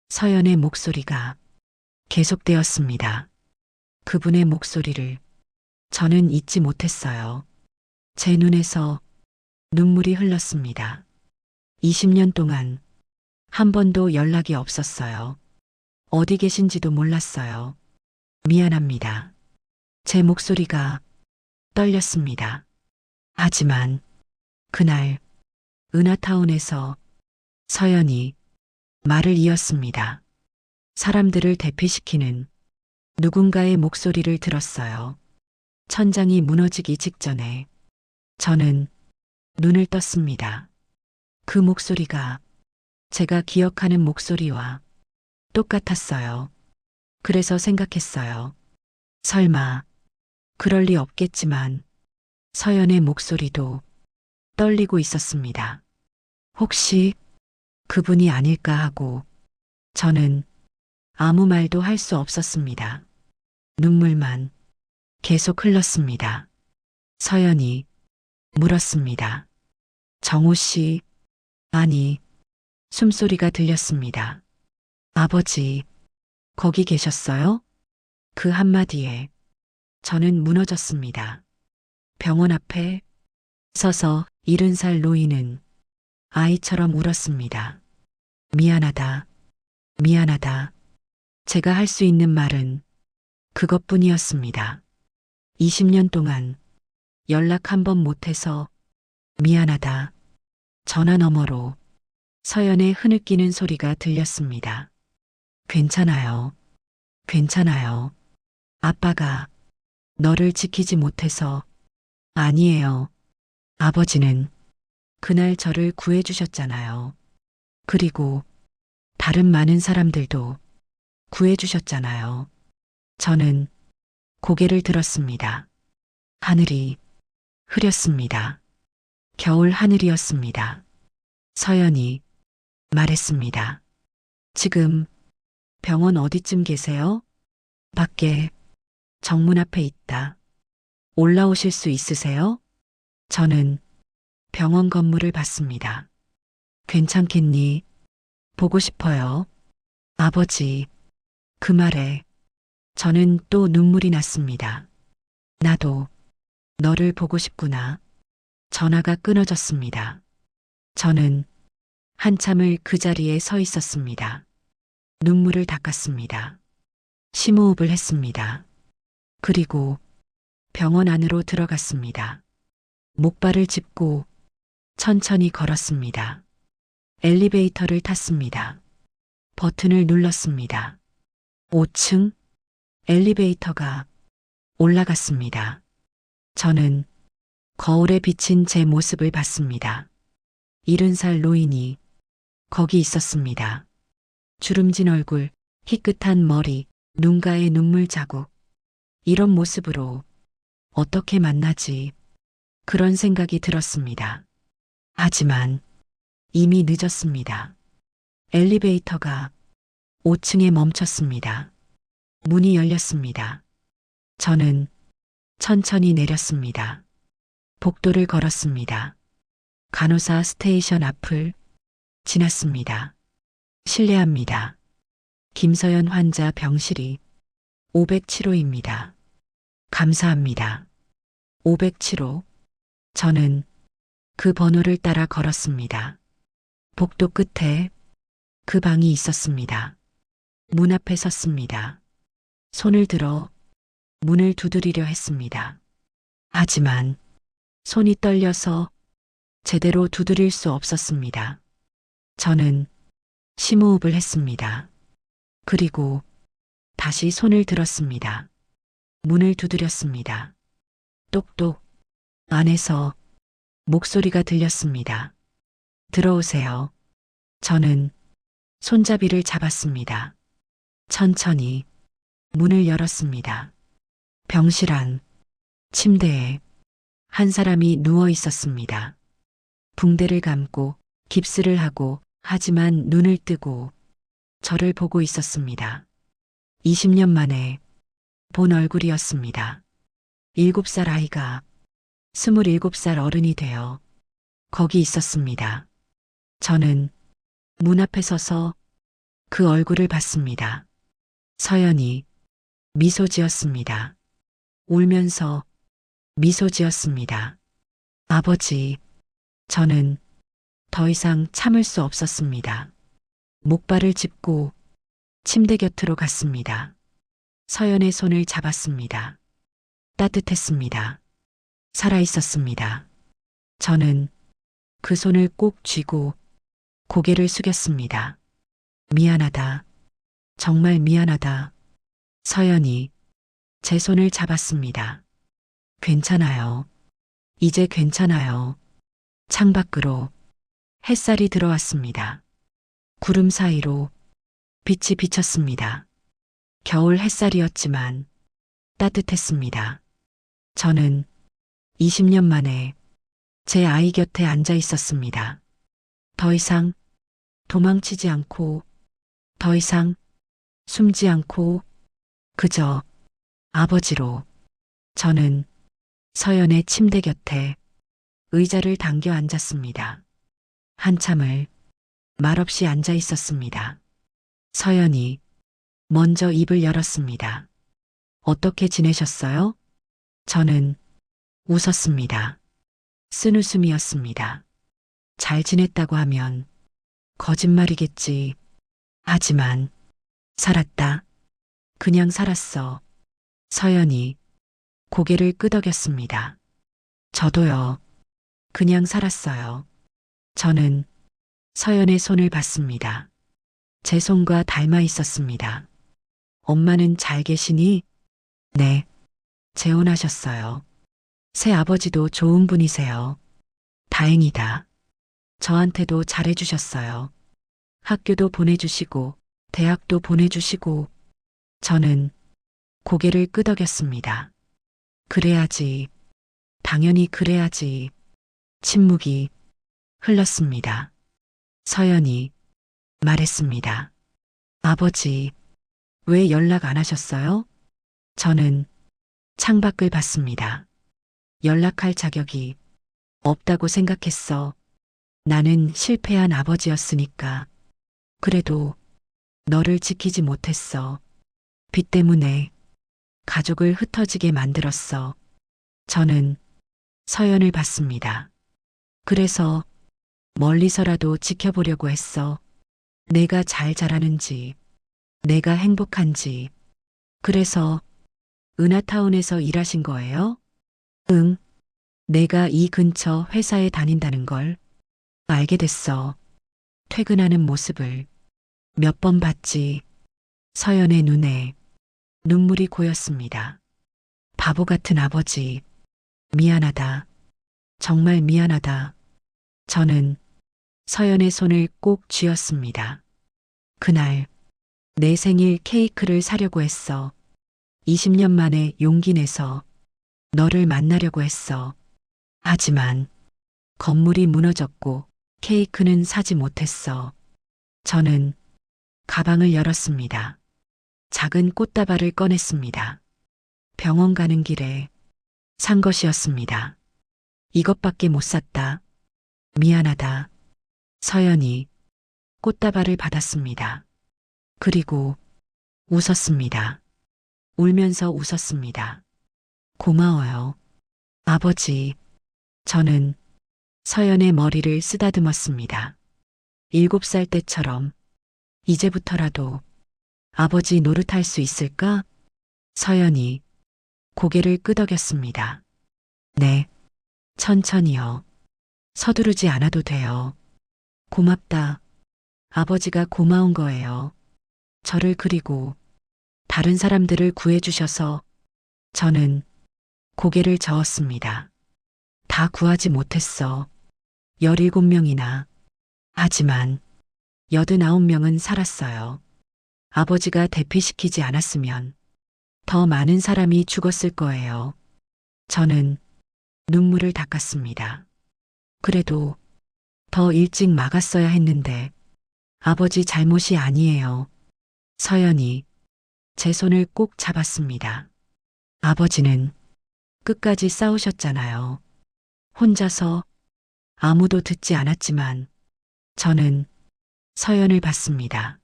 서연의 목소리가 계속되었습니다. 그분의 목소리를 저는 잊지 못했어요. 제 눈에서 눈물이 흘렀습니다. 20년 동안 한 번도 연락이 없었어요. 어디 계신지도 몰랐어요. 미안합니다. 제 목소리가 떨렸습니다. 하지만 그날 은하타운에서 서연이 말을 이었습니다. 사람들을 대피시키는 누군가의 목소리를 들었어요. 천장이 무너지기 직전에 저는 눈을 떴습니다. 그 목소리가 제가 기억하는 목소리와 똑같았어요. 그래서 생각했어요. 설마 그럴 리 없겠지만 서연의 목소리도 떨리고 있었습니다. 혹시 그분이 아닐까 하고 저는 아무 말도 할 수 없었습니다. 눈물만 계속 흘렀습니다. 서연이 물었습니다. 정호 씨, 아니, 숨소리가 들렸습니다. 아버지, 거기 계셨어요? 그 한마디에 저는 무너졌습니다. 병원 앞에 서서 70살 노인은 아이처럼 울었습니다. 미안하다, 미안하다. 제가 할 수 있는 말은 그것뿐이었습니다. 20년 동안 연락 한 번 못해서 미안하다. 전화 너머로 서연의 흐느끼는 소리가 들렸습니다. 괜찮아요. 괜찮아요. 아빠가 너를 지키지 못해서 아니에요. 아버지는 그날 저를 구해주셨잖아요. 그리고 다른 많은 사람들도 구해주셨잖아요. 저는 고개를 들었습니다. 하늘이 흐렸습니다. 겨울 하늘이었습니다. 서연이 말했습니다. 지금 병원 어디쯤 계세요? 밖에 정문 앞에 있다. 올라오실 수 있으세요? 저는 병원 건물을 봤습니다. 괜찮겠니? 보고 싶어요. 아버지, 그 말에 저는 또 눈물이 났습니다. 나도 너를 보고 싶구나. 전화가 끊어졌습니다. 저는 한참을 그 자리에 서 있었습니다. 눈물을 닦았습니다. 심호흡을 했습니다. 그리고 병원 안으로 들어갔습니다. 목발을 짚고 천천히 걸었습니다. 엘리베이터를 탔습니다. 버튼을 눌렀습니다. 5층 엘리베이터가 올라갔습니다. 저는 거울에 비친 제 모습을 봤습니다. 70살 노인이 거기 있었습니다. 주름진 얼굴, 희끗한 머리, 눈가에 눈물 자국. 이런 모습으로 어떻게 만나지? 그런 생각이 들었습니다. 하지만 이미 늦었습니다. 엘리베이터가 5층에 멈췄습니다. 문이 열렸습니다. 저는 천천히 내렸습니다. 복도를 걸었습니다. 간호사 스테이션 앞을 지났습니다. 실례합니다. 김서연 환자 병실이 507호입니다. 감사합니다. 507호. 저는 그 번호를 따라 걸었습니다. 복도 끝에 그 방이 있었습니다. 문 앞에 섰습니다. 손을 들어 문을 두드리려 했습니다. 하지만 손이 떨려서 제대로 두드릴 수 없었습니다. 저는 심호흡을 했습니다. 그리고 다시 손을 들었습니다. 문을 두드렸습니다. 똑똑. 안에서 목소리가 들렸습니다. 들어오세요. 저는 손잡이를 잡았습니다. 천천히 문을 열었습니다. 병실 안 침대에 한 사람이 누워 있었습니다. 붕대를 감고 깁스를 하고 하지만 눈을 뜨고 저를 보고 있었습니다. 20년 만에 본 얼굴이었습니다. 7살 아이가 27살 어른이 되어 거기 있었습니다. 저는 문 앞에 서서 그 얼굴을 봤습니다. 서연이 미소 지었습니다. 울면서 미소 지었습니다. 아버지, 저는 더 이상 참을 수 없었습니다. 목발을 짚고 침대 곁으로 갔습니다. 서연의 손을 잡았습니다. 따뜻했습니다. 살아있었습니다. 저는 그 손을 꼭 쥐고 고개를 숙였습니다. 미안하다. 정말 미안하다. 서연이 제 손을 잡았습니다. 괜찮아요. 이제 괜찮아요. 창밖으로 햇살이 들어왔습니다. 구름 사이로 빛이 비쳤습니다. 겨울 햇살이었지만 따뜻했습니다. 저는 20년 만에 제 아이 곁에 앉아 있었습니다. 더 이상 도망치지 않고, 더 이상 숨지 않고, 그저 아버지로. 저는 서연의 침대 곁에 의자를 당겨 앉았습니다. 한참을 말없이 앉아 있었습니다. 서연이 먼저 입을 열었습니다. 어떻게 지내셨어요? 저는 웃었습니다. 쓴웃음이었습니다. 잘 지냈다고 하면 거짓말이겠지. 하지만 살았다. 그냥 살았어. 서연이 고개를 끄덕였습니다. 저도요. 그냥 살았어요. 저는 서연의 손을 봤습니다. 제 손과 닮아 있었습니다. 엄마는 잘 계시니? 네. 재혼하셨어요. 새 아버지도 좋은 분이세요. 다행이다. 저한테도 잘해주셨어요. 학교도 보내주시고, 대학도 보내주시고, 저는 고개를 끄덕였습니다. 그래야지. 당연히 그래야지. 침묵이 흘렀습니다. 서연이 말했습니다. 아버지, 왜 연락 안 하셨어요? 저는 창밖을 봤습니다. 연락할 자격이 없다고 생각했어. 나는 실패한 아버지였으니까. 그래도 너를 지키지 못했어. 빚 때문에 가족을 흩어지게 만들었어. 저는 서연을 봤습니다. 그래서 멀리서라도 지켜보려고 했어. 내가 잘 자라는지, 내가 행복한지. 그래서 은하타운에서 일하신 거예요? 응. 내가 이 근처 회사에 다닌다는 걸 알게 됐어. 퇴근하는 모습을 몇 번 봤지. 서연의 눈에 눈물이 고였습니다. 바보 같은 아버지. 미안하다. 정말 미안하다. 저는 서연의 손을 꼭 쥐었습니다. 그날 내 생일 케이크를 사려고 했어. 20년 만에 용기 내서 너를 만나려고 했어. 하지만 건물이 무너졌고 케이크는 사지 못했어. 저는 가방을 열었습니다. 작은 꽃다발을 꺼냈습니다. 병원 가는 길에 산 것이었습니다. 이것밖에 못 샀다. 미안하다. 서연이 꽃다발을 받았습니다. 그리고 웃었습니다. 울면서 웃었습니다. 고마워요. 아버지. 저는 서연의 머리를 쓰다듬었습니다. 7살 때처럼 이제부터라도 아버지 노릇할 수 있을까? 서연이 고개를 끄덕였습니다. 네. 천천히요. 서두르지 않아도 돼요. 고맙다. 아버지가 고마운 거예요. 저를 그리고 다른 사람들을 구해주셔서. 저는 고개를 저었습니다. 다 구하지 못했어. 17명이나. 하지만 89명은 살았어요. 아버지가 대피시키지 않았으면 더 많은 사람이 죽었을 거예요. 저는 눈물을 닦았습니다. 그래도 더 일찍 막았어야 했는데 아버지 잘못이 아니에요. 서연이 제 손을 꼭 잡았습니다. 아버지는 끝까지 싸우셨잖아요. 혼자서. 아무도 듣지 않았지만 저는 서연을 봤습니다.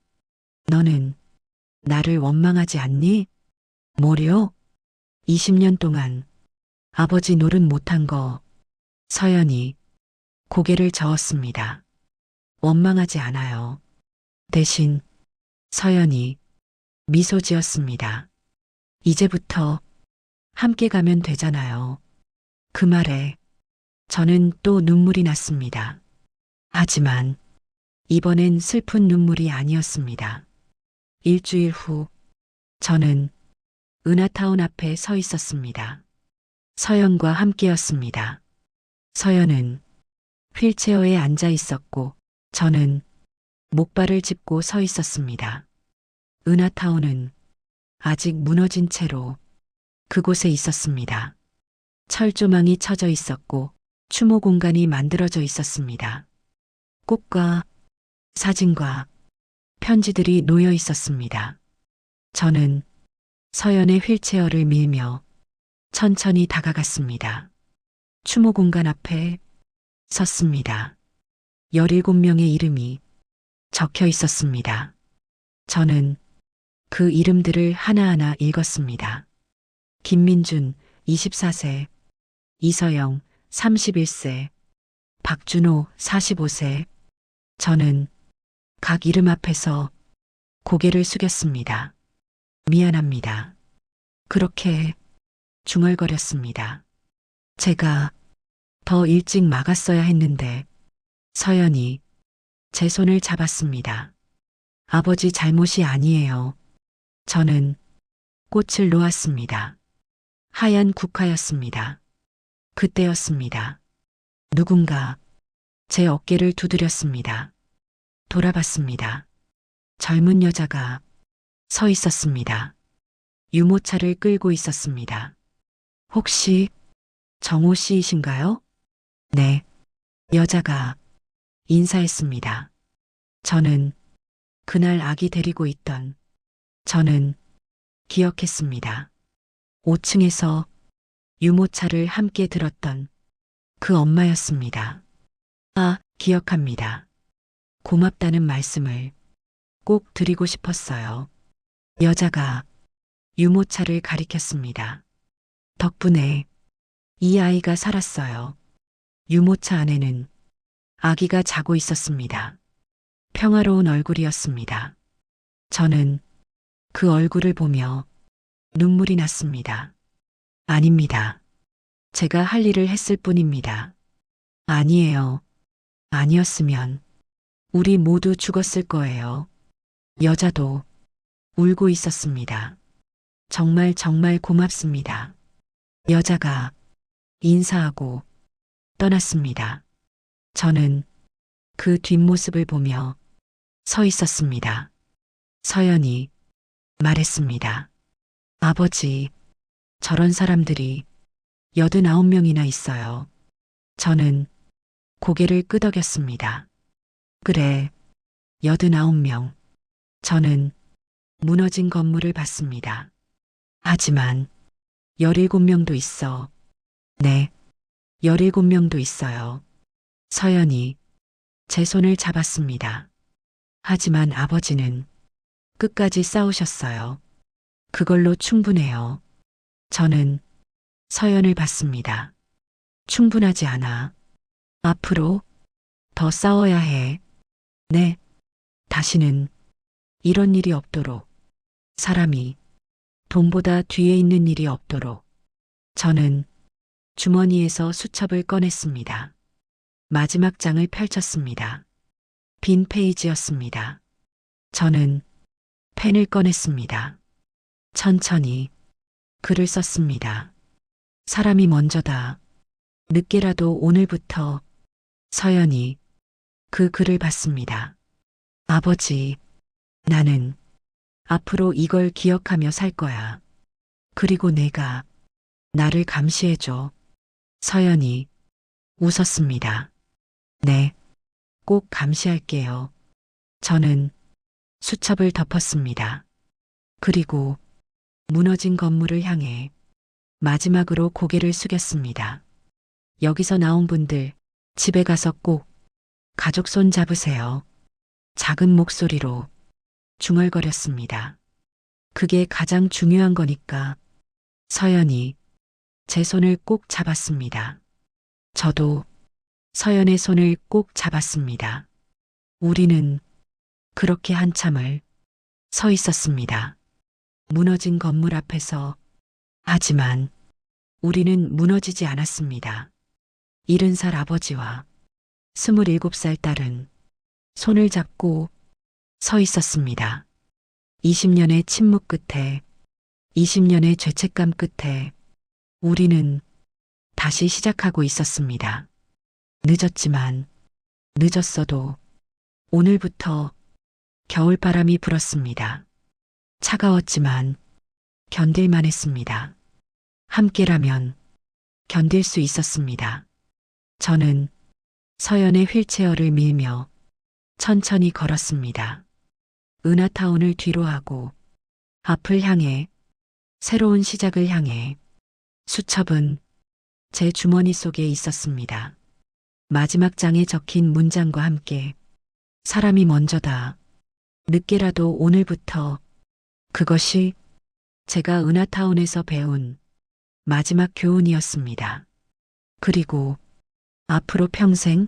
너는 나를 원망하지 않니? 뭐려? 20년 동안 아버지 노릇 못한 거. 서연이 고개를 저었습니다. 원망하지 않아요. 대신 서연이 미소 지었습니다. 이제부터 함께 가면 되잖아요. 그 말에 저는 또 눈물이 났습니다. 하지만 이번엔 슬픈 눈물이 아니었습니다. 일주일 후 저는 은하타운 앞에 서 있었습니다. 서연과 함께였습니다. 서연은 휠체어에 앉아 있었고 저는 목발을 짚고 서 있었습니다. 은하타운은 아직 무너진 채로 그곳에 있었습니다. 철조망이 쳐져 있었고 추모 공간이 만들어져 있었습니다. 꽃과 사진과 편지들이 놓여 있었습니다. 저는 서연의 휠체어를 밀며 천천히 다가갔습니다. 추모 공간 앞에 섰습니다. 17명의 이름이 적혀 있었습니다. 저는 그 이름들을 하나하나 읽었습니다. 김민준 24세, 이서영 31세, 박준호 45세. 저는 각 이름 앞에서 고개를 숙였습니다. 미안합니다. 그렇게 중얼거렸습니다. 제가 더 일찍 막았어야 했는데 서연이 제 손을 잡았습니다. 아버지 잘못이 아니에요. 저는 꽃을 놓았습니다. 하얀 국화였습니다. 그때였습니다. 누군가 제 어깨를 두드렸습니다. 돌아봤습니다. 젊은 여자가 서 있었습니다. 유모차를 끌고 있었습니다. 혹시 정호 씨이신가요? 네. 여자가 인사했습니다. 저는 그날 아기 데리고 있던 저는 기억했습니다. 5층에서 유모차를 함께 들었던 그 엄마였습니다. 아, 기억합니다. 고맙다는 말씀을 꼭 드리고 싶었어요. 여자가 유모차를 가리켰습니다. 덕분에 이 아이가 살았어요. 유모차 안에는 아기가 자고 있었습니다. 평화로운 얼굴이었습니다. 저는 그 얼굴을 보며 눈물이 났습니다. 아닙니다. 제가 할 일을 했을 뿐입니다. 아니에요. 아니었으면 우리 모두 죽었을 거예요. 여자도 울고 있었습니다. 정말 정말 고맙습니다. 여자가 인사하고 떠났습니다. 저는 그 뒷모습을 보며 서 있었습니다. 서연이 말했습니다. 아버지, 저런 사람들이 89명이나 있어요. 저는 고개를 끄덕였습니다. 그래, 89명. 저는 무너진 건물을 봤습니다. 하지만 17명도 있어. 네, 17명도 있어요. 서연이 제 손을 잡았습니다. 하지만 아버지는 끝까지 싸우셨어요. 그걸로 충분해요. 저는 서연을 봤습니다. 충분하지 않아. 앞으로 더 싸워야 해. 네, 다시는 이런 일이 없도록. 사람이 돈보다 뒤에 있는 일이 없도록. 저는 주머니에서 수첩을 꺼냈습니다. 마지막 장을 펼쳤습니다. 빈 페이지였습니다. 저는 펜을 꺼냈습니다. 천천히 글을 썼습니다. 사람이 먼저다. 늦게라도 오늘부터. 서연이 그 글을 봤습니다. 아버지, 나는 앞으로 이걸 기억하며 살 거야. 그리고 내가 나를 감시해줘. 서연이 웃었습니다. 네, 꼭 감시할게요. 저는 수첩을 덮었습니다. 그리고 무너진 건물을 향해 마지막으로 고개를 숙였습니다. 여기서 나온 분들, 집에 가서 꼭 가족 손 잡으세요. 작은 목소리로 중얼거렸습니다. 그게 가장 중요한 거니까. 서연이 제 손을 꼭 잡았습니다. 저도 서연의 손을 꼭 잡았습니다. 우리는 그렇게 한참을 서 있었습니다. 무너진 건물 앞에서. 하지만 우리는 무너지지 않았습니다. 70살 아버지와 27살 딸은 손을 잡고 서 있었습니다. 20년의 침묵 끝에, 20년의 죄책감 끝에 우리는 다시 시작하고 있었습니다. 늦었지만, 늦었어도 오늘부터 겨울바람이 불었습니다. 차가웠지만 견딜만 했습니다. 함께라면 견딜 수 있었습니다. 저는 서연의 휠체어를 밀며 천천히 걸었습니다. 은하타운을 뒤로하고 앞을 향해, 새로운 시작을 향해. 수첩은 제 주머니 속에 있었습니다. 마지막 장에 적힌 문장과 함께 사람이 먼저다. 늦게라도 오늘부터. 그것이 제가 은하타운에서 배운 마지막 교훈이었습니다. 그리고 앞으로 평생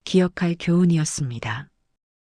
기억할 교훈이었습니다.